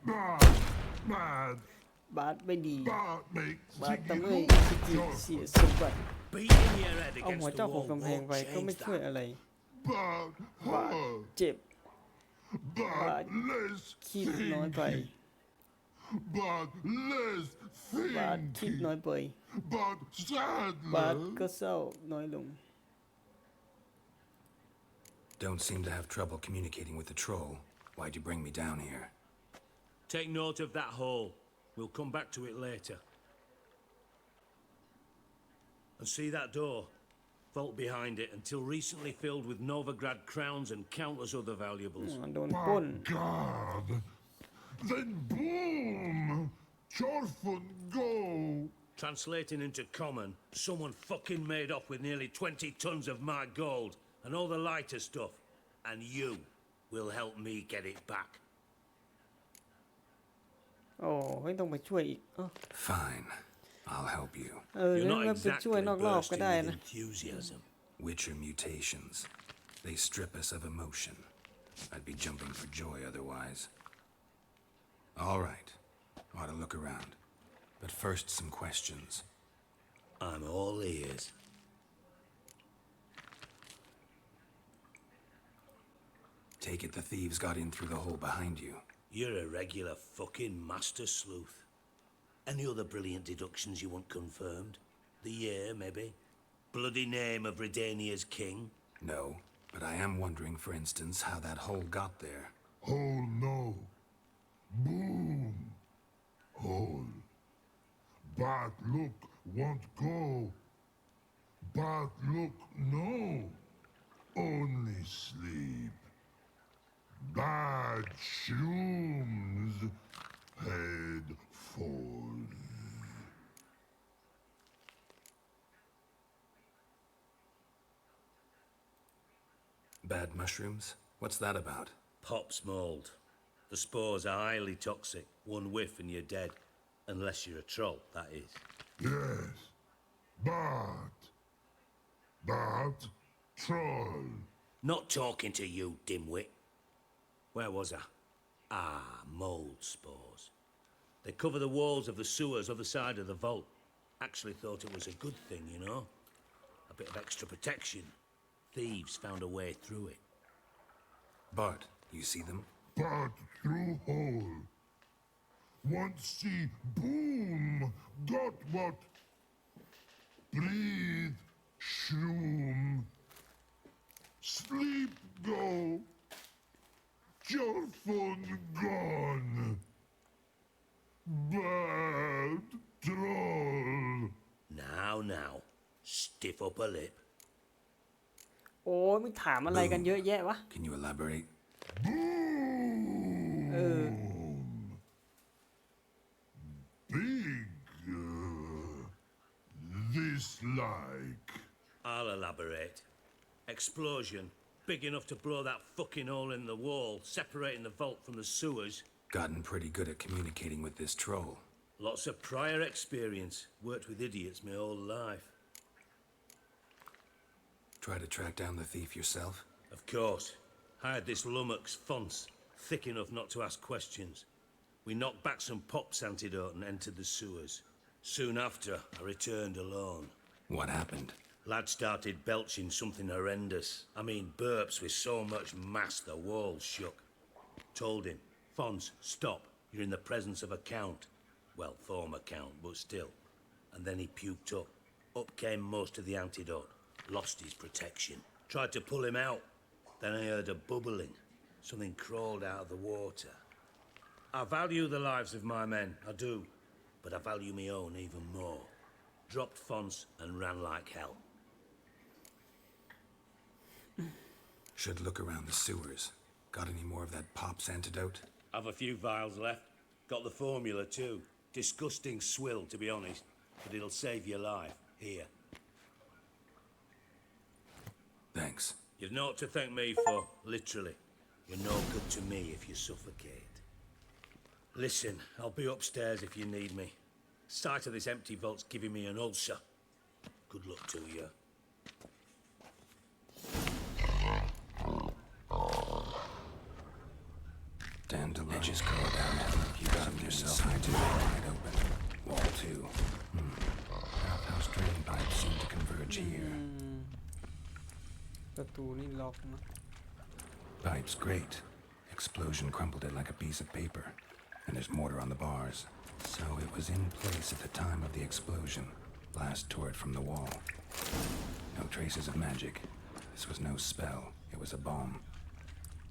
Bad. บาสไม่ดี Bad makes บาสทำให้ Ziggy ซิกิ lose. เสียสมบัติ Beating your head เอาหัว against เจ้า the ของ wall กำแพง won't ไปก็ไม่ change ช่วย that. อะไร Bad บาส hurt. เจ็บ Bad Bad less คิดน้อยไป thinking. Bad less บาสคิดน้อย thinking. ไป Bad บาสก็ sadness. เศร้าน้อยลง Don't seem to have trouble communicating with the troll. Why'd you bring me down here? Take note of that hole. We'll come back to it later. And see that door? Vault behind it, until recently filled with Novigrad crowns and countless other valuables. โดนปล้น My God. Then boom. Chorfun go. Translating into common, someone fucking made off with nearly 20 tons of my gold and all the lighter stuff. And you will help me get it back. โอ้ไม่ต้องไปช่วยอีก Fine. I'll help you. You're งั้น not ก็ไปช่วย exactly นอกรอบก็ bursting ได้ with นะ enthusiasm. Witcher mutations. They strip us of emotion. I'd be jumping for joy otherwise. All right. Ought to look around. But first, some questions. I'm all ears. Take it the thieves got in through the hole behind you. You're a regular fucking master sleuth. Any other brilliant deductions you want confirmed? The year, maybe? Bloody name of Redania's king? No, but I am wondering, for instance, how that hole got there. Hole no. Boom. Hole. Bad look won't go. Bad look no. Only sleep. Bad shoes. Head falls. Bad mushrooms? What's that about? Pop's mold. The spores are highly toxic. One whiff and you're dead. Unless you're a troll, that is. Yes. Bad. Bad troll. Not talking to you, dimwit. Where was I? Ah, mold spores. They cover the walls of the sewers other side of the vault. Actually thought it was a good thing, you know? A bit of extra protection. Thieves found a way through it. Bart, you see them? Bad through hole. Once see boom. Got what? Breathe. Shroom. Sleep go. Your phone gone. Bad troll. Now. Stiff up a lip. โอ้ยมึงถามอะไรกันเยอะแยะวะ Can you elaborate? เออ Big. This like. I'll elaborate. Explosion. Big enough to blow that fucking hole in the wall, separating the vault from the sewers. Gotten pretty good at communicating with this troll. Lots of prior experience. Worked with idiots my whole life. Try to track down the thief yourself? Of course. Hired this lummox, Fonce, thick enough not to ask questions. We knocked back some pops antidote and entered the sewers. Soon after, I returned alone. What happened? Lad started belching something horrendous. I mean, burps with so much mass the walls shook. Told him, Fonz, stop. You're in the presence of a count. Well, former count, but still. And then he puked up. Up came most of the antidote. Lost his protection. Tried to pull him out. Then I heard a bubbling. Something crawled out of the water. I value the lives of my men, I do. But I value my own even more. Dropped Fonz and ran like hell. Should look around the sewers. Got any more of that pop's antidote? I've a few vials left. Got the formula too. Disgusting swill, to be honest. But it'll save your life. Here. Thanks. You've naught to thank me for, literally. You're no good to me if you suffocate. Listen, I'll be upstairs if you need me. Sight of this empty vault's giving me an ulcer. Good luck to you. Dandelion. Edges go down. You got yourself side to wide open. Wall 2. Outhouse drain pipes seem to converge here. ประตูนี่ล็อกนะ Pipe's great. Explosion crumpled it like a piece of paper. And there's mortar on the bars. So it was in place at the time of the explosion. Blast tore it from the wall. No traces of magic. This was no spell. It was a bomb.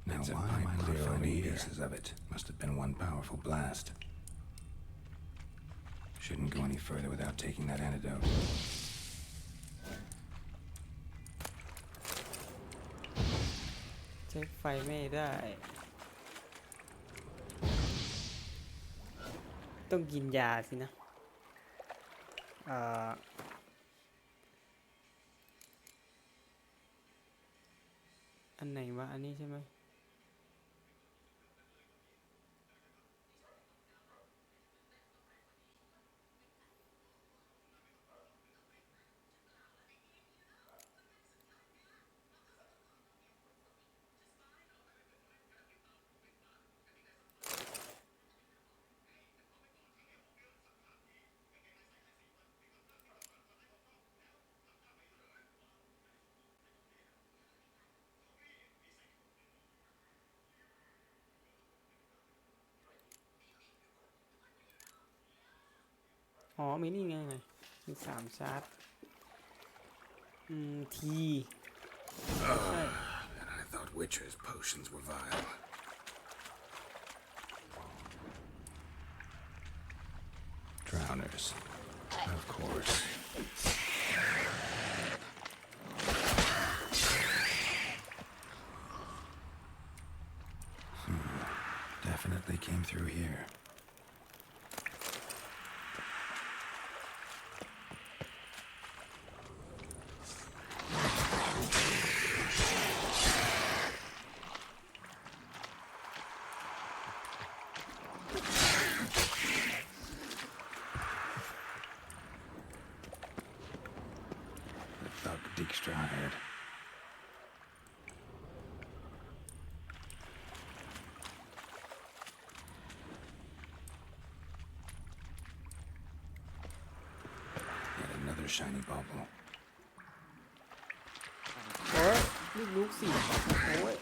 Now why am I not finding pieces of it? Must have been one powerful blast. Shouldn't go any further without taking that antidote.เช็คไฟไม่ได้ ต้องกินยาสินะอันไหนวะอันนี้ใช่ไหมอ๋อมีนี่ไงมี3ชาร์จที And I thought Witcher's potions were vile. Drowners. Of course. Definitely came through here. Dijkstra hired. Yet another shiny bauble. โอ้ยลูกสิโอ้ย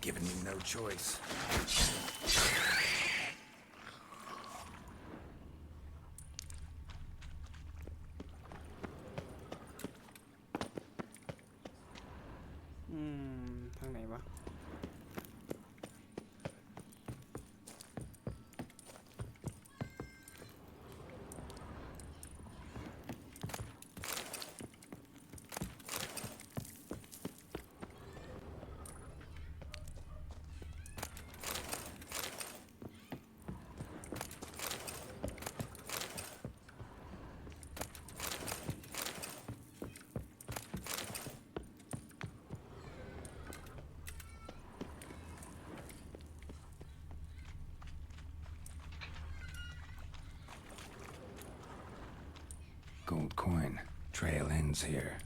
Giving me no choice. ทางไหนวะ coin. Trail ends here.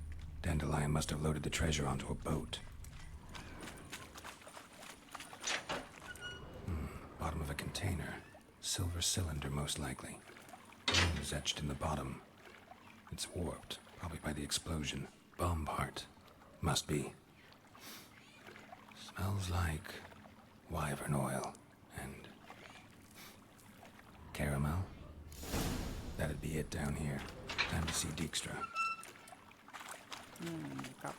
Dandelion must have loaded the treasure onto a boat. Bottom of a container. Silver cylinder, most likely. Names etched in the bottom. It's warped, probably by the explosion. Bomb part. Must be. Smells like wyvern oil and caramel. That'd be it down here. Time to see Dijkstra. ครับ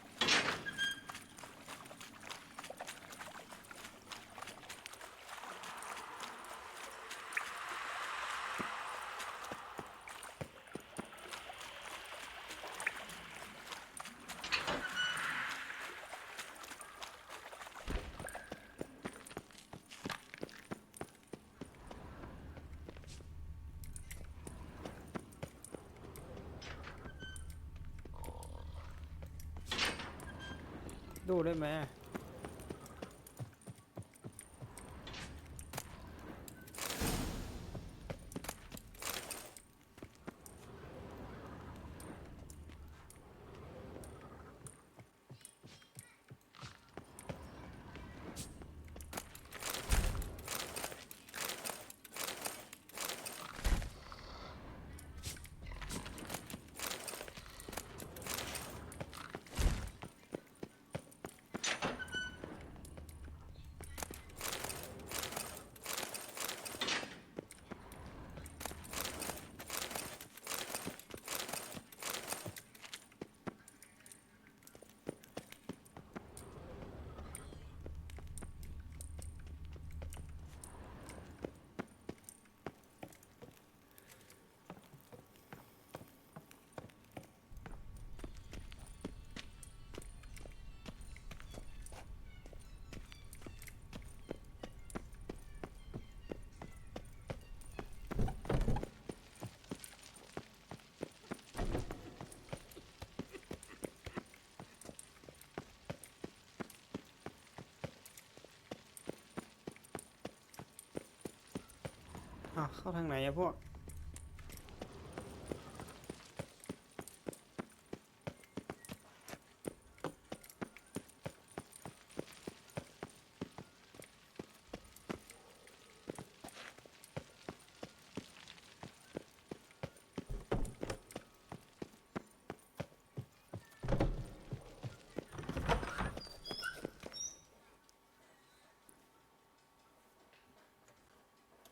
ดูได้ไหม เข้าทางไหนอะพวก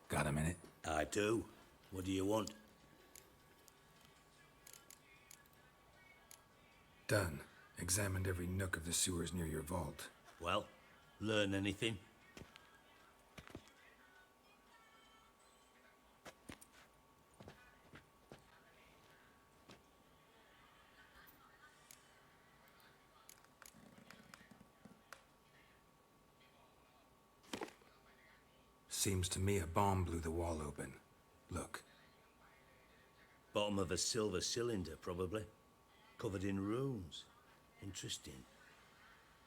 Got a minute? I do. What do you want? Done. Examined every nook of the sewers near your vault. Well, learn anything? Seems to me a bomb blew the wall open. Look. Bottom of a silver cylinder, probably. Covered in runes. Interesting.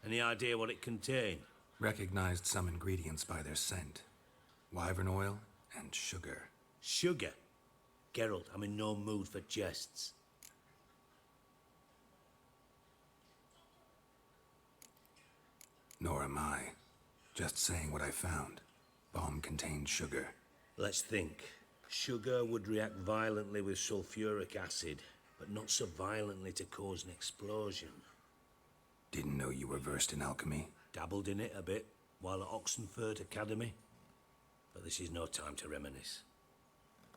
Any idea what it contained? Recognized some ingredients by their scent. Wyvern oil and sugar. Sugar? Geralt, I'm in no mood for jests. Nor am I. Just saying what I found. Bomb contained sugar. Let's think. Sugar would react violently with sulfuric acid, but not so violently to cause an explosion. Didn't know you were versed in alchemy. Dabbled in it a bit while at Oxenford Academy. But this is no time to reminisce.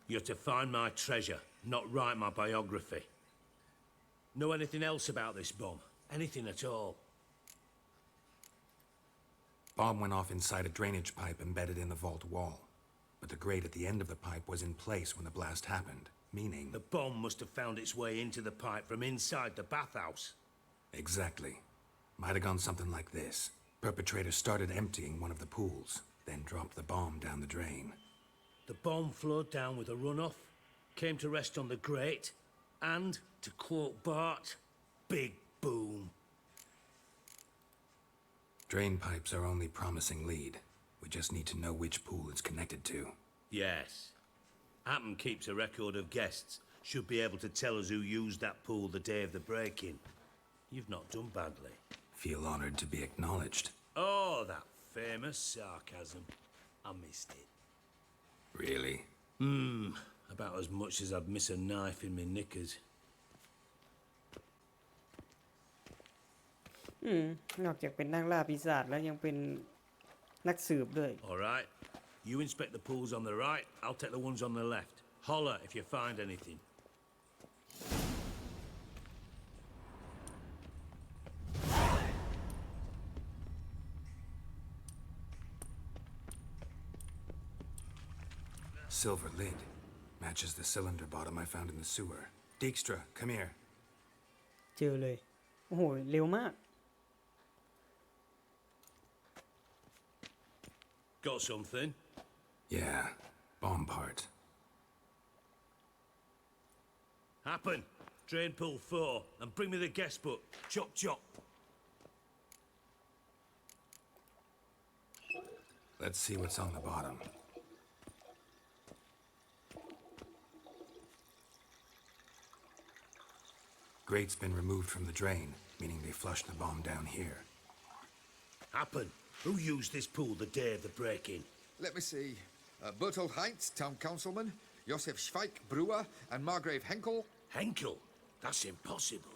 You're to find my treasure, not write my biography. Know anything else about this bomb? Anything at all? Bomb went off inside a drainage pipe embedded in the vault wall. But the grate at the end of the pipe was in place when the blast happened, meaning... The bomb must have found its way into the pipe from inside the bathhouse. Exactly. Might have gone something like this. Perpetrator started emptying one of the pools, then dropped the bomb down the drain. The bomb flowed down with a runoff, came to rest on the grate, and, to quote Bart, big boom. Drain pipes are only promising lead. We just need to know which pool it's connected to. Yes. Appen keeps a record of guests. Should be able to tell us who used that pool the day of the break-in. You've not done badly. Feel honored to be acknowledged. Oh, that famous sarcasm. I missed it. Really? About as much as I'd miss a knife in my knickers. นอกจากเป็นนักล่าปีศาจแล้วยังเป็นนักสืบด้วย All right. You inspect the pools on the right, I'll take the ones on the left. Holler if you find anything. Silver lid. Matches the cylinder bottom I found in the sewer. Dijkstra, come here. เจอเลย โอ้โห เร็วมาก Got something? Yeah, bomb part. Happen. Drain pool 4 and bring me the guest book. Chop chop. Let's see what's on the bottom. Grate's been removed from the drain, meaning they flushed the bomb down here. Happen. Who used this pool the day of the break-in? Let me see. Bertold Heinz, town councilman, Josef Schweik, brewer, and Margrave Henkel. Henkel? That's impossible.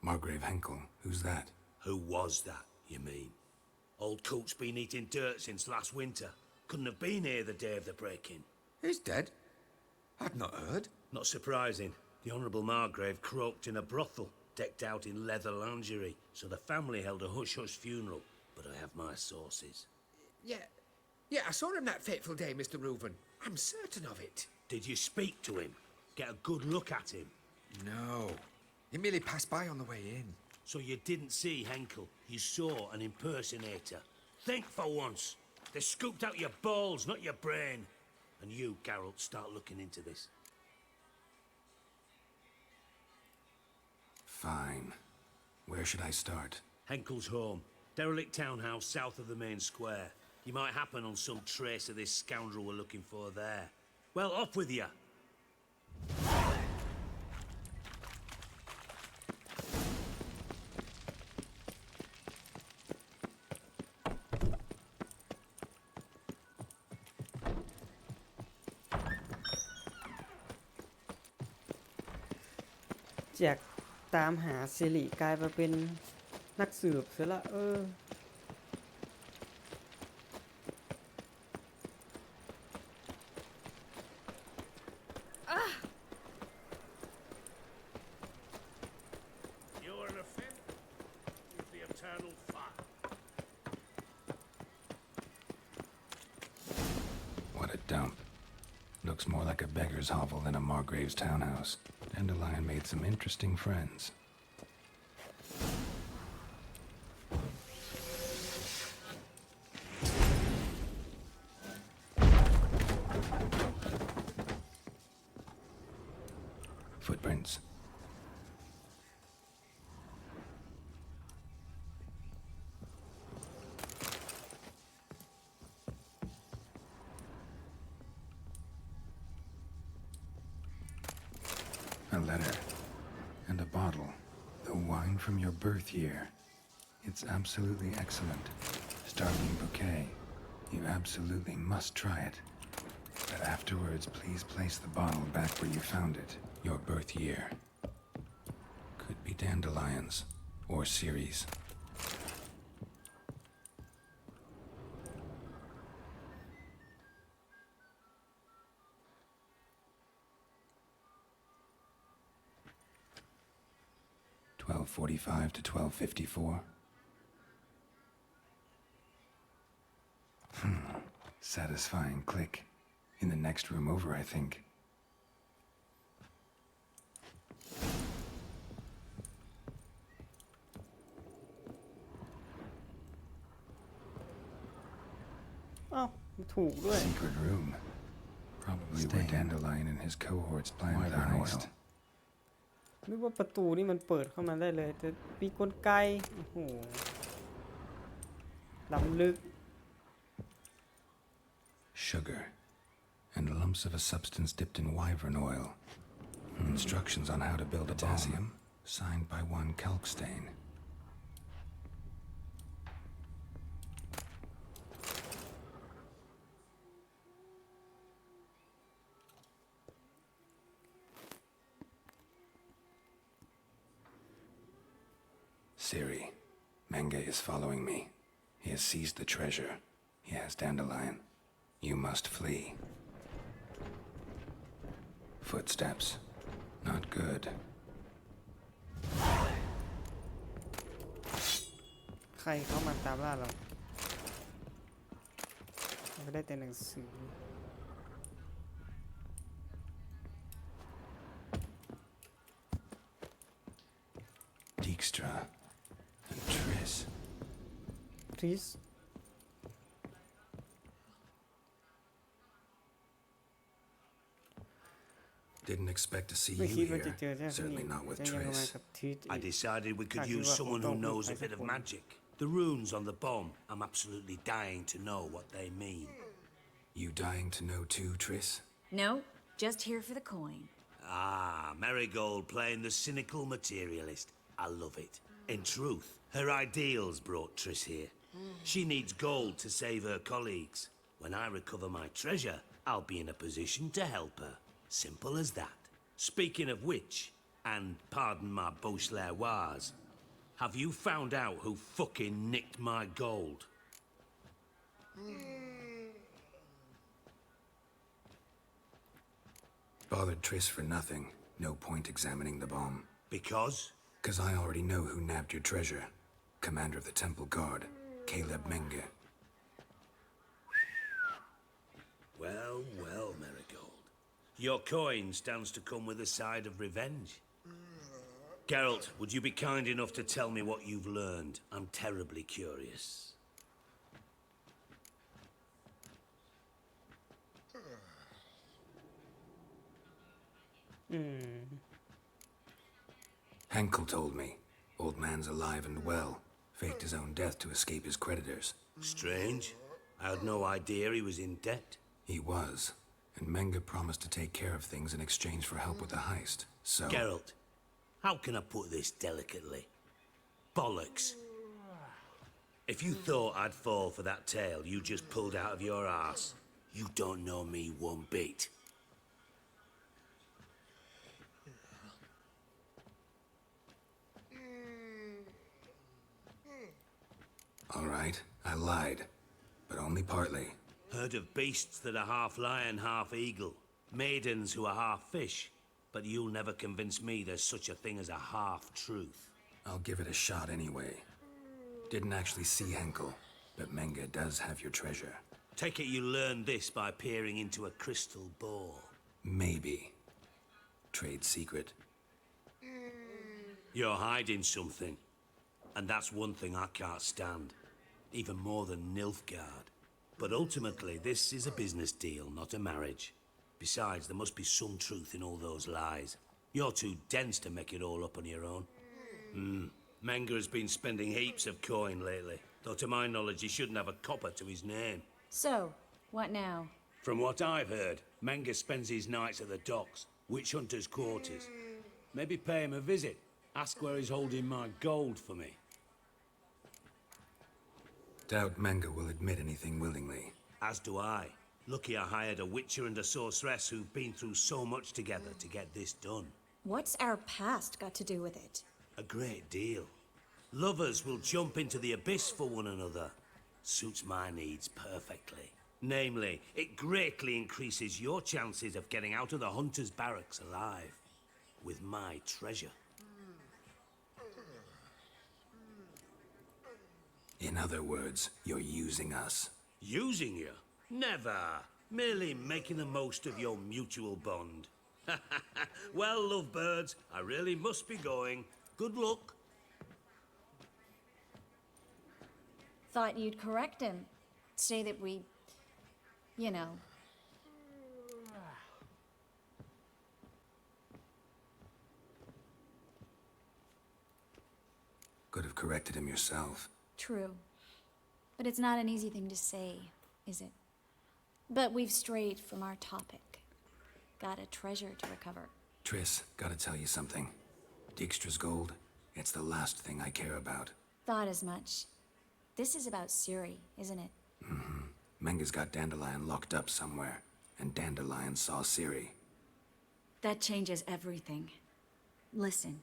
Margrave Henkel, who's that? Who was that, you mean? Old coot's been eating dirt since last winter. Couldn't have been here the day of the break-in. He's dead? I've not heard. Not surprising. The Honourable Margrave croaked in a brothel, decked out in leather lingerie, so the family held a hush-hush funeral. But I have my sources. Yeah, I saw him that fateful day, Mr. Reuven. I'm certain of it. Did you speak to him? Get a good look at him? No. He merely passed by on the way in. So you didn't see Henkel. You saw an impersonator. Think for once. They scooped out your balls, not your brain. And you, Geralt, start looking into this. Fine. Where should I start? Henkel's home. Derelict townhouse south of the main square. You might happen on some trace of this scoundrel we're looking for there. Well, off with you. จากตามหาสิริกลายมาเป็นนักสืบเสียละYou're an offender with the eternal fire. What a dump. Looks more like a beggar's hovel than a Margrave's townhouse. Dandelion made some interesting friends. Footprints. A letter. And a bottle. The wine from your birth year. It's absolutely excellent. Starling bouquet. You absolutely must try it. But afterwards, please place the bottle back where you found it. Your birth year. Could be dandelions. Or Ceres. $12:45 to $12:54. Satisfying click. In the next room over, I think. Oh, ถูกด้วย Secret room. Probably where Dandelion and his cohorts planned the heist. นึกว่าประตูนี่มันเปิดเข้ามาได้เลยแต่มีกลไกโอ้โหล้ำลึก Sugar. and lumps of a substance dipped in wyvern oil. Instructions on how to build a bomb, signed by one Kalkstain. Siri, Menge is following me. He has seized the treasure. He has Dandelion. You must flee. Footsteps. Not good. ใครเข้ามาตามล่าเราไม่ได้แต่หนังสือ Dijkstra and Triss. Triss Didn't expect to see ไม่ you คิดว่าจะ here. เจอเจ้าที่ Certainly นี่ not with แล้วยังมา Triss. กับทิศ I decided we could ข้าคิด use ว่า someone ค who งต้อง knows มี a ใคร bit สัก of คน magic. The runes on the bomb, I'm absolutely dying to know what they mean. You dying to know too, Triss? No, just here for the coin. Ah, Marigold playing the cynical materialist. I love it. In truth, her ideals brought Triss here. She needs gold to save her colleagues. When I recover my treasure, I'll be in a position to help her. Simple as that. Speaking of which, and pardon my Beauclervois, have you found out who fucking nicked my gold? Bothered Triss for nothing. No point examining the bomb. Because? 'Cause I already know who nabbed your treasure. Commander of the Temple Guard, Caleb Menge. Well, well, Marigold. Your coin stands to come with a side of revenge. Geralt, would you be kind enough to tell me what you've learned? I'm terribly curious. Henkel told me. Old man's alive and well. Faked his own death to escape his creditors. Strange. I had no idea he was in debt. He was. And Menge promised to take care of things in exchange for help with the heist. So... Geralt, how can I put this delicately? Bollocks. If you thought I'd fall for that tale you just pulled out of your arse, you don't know me one bit. All right, I lied. But only partly. Heard of beasts that are half lion, half eagle. Maidens who are half fish. But you'll never convince me there's such a thing as a half-truth. I'll give it a shot anyway. Didn't actually see Henkel, but Menge does have your treasure. Take it you learned this by peering into a crystal ball. Maybe. Trade secret. You're hiding something. And that's one thing I can't stand. Even more than Nilfgaard. But ultimately, this is a business deal, not a marriage. Besides, there must be some truth in all those lies. You're too dense to make it all up on your own. Menge has been spending heaps of coin lately. Though to my knowledge, he shouldn't have a copper to his name. So, what now? From what I've heard, Menge spends his nights at the docks, witch hunters' quarters. Maybe pay him a visit. Ask where he's holding my gold for me. Doubt Menge will admit anything willingly. As do I. Lucky I hired a witcher and a sorceress who've been through so much together to get this done. What's our past got to do with it? A great deal. Lovers will jump into the abyss for one another. Suits my needs perfectly. Namely, it greatly increases your chances of getting out of the hunter's barracks alive. With my treasure. In other words, you're using us. Using you? Never. Merely making the most of your mutual bond. Well, lovebirds, I really must be going. Good luck. Thought you'd correct him. Say that we... you know... Could have corrected him yourself. True. But it's not an easy thing to say, is it? But we've strayed from our topic. Got a treasure to recover. Triss, gotta tell you something. Dijkstra's gold, it's the last thing I care about. Thought as much. This is about Ciri, isn't it? Mm-hmm. Menga's got Dandelion locked up somewhere, and Dandelion saw Ciri. That changes everything. Listen,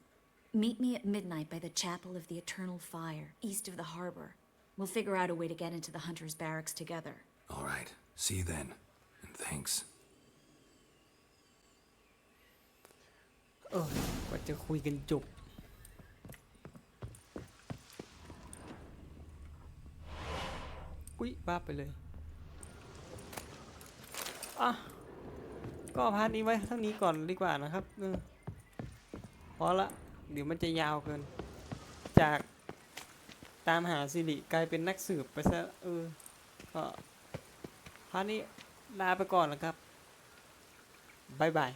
meet me at midnight by the Chapel of the Eternal Fire, east of the harbor. We'll figure out a way to get into the Hunter's barracks together. All right, see you then, and thanks. กว่าจะคุยกันจบอุ๊ยบ้าไปเลยอ่ะก็พาร์ทนี้ไว้เท่านี้ก่อนดีกว่านะครับพอละเดี๋ยวมันจะยาวเกินจากตามหาสิริกลายเป็นนักสืบไปซะก็พาร์ทนี้ลาไปก่อนนะครับบ๊ายบาย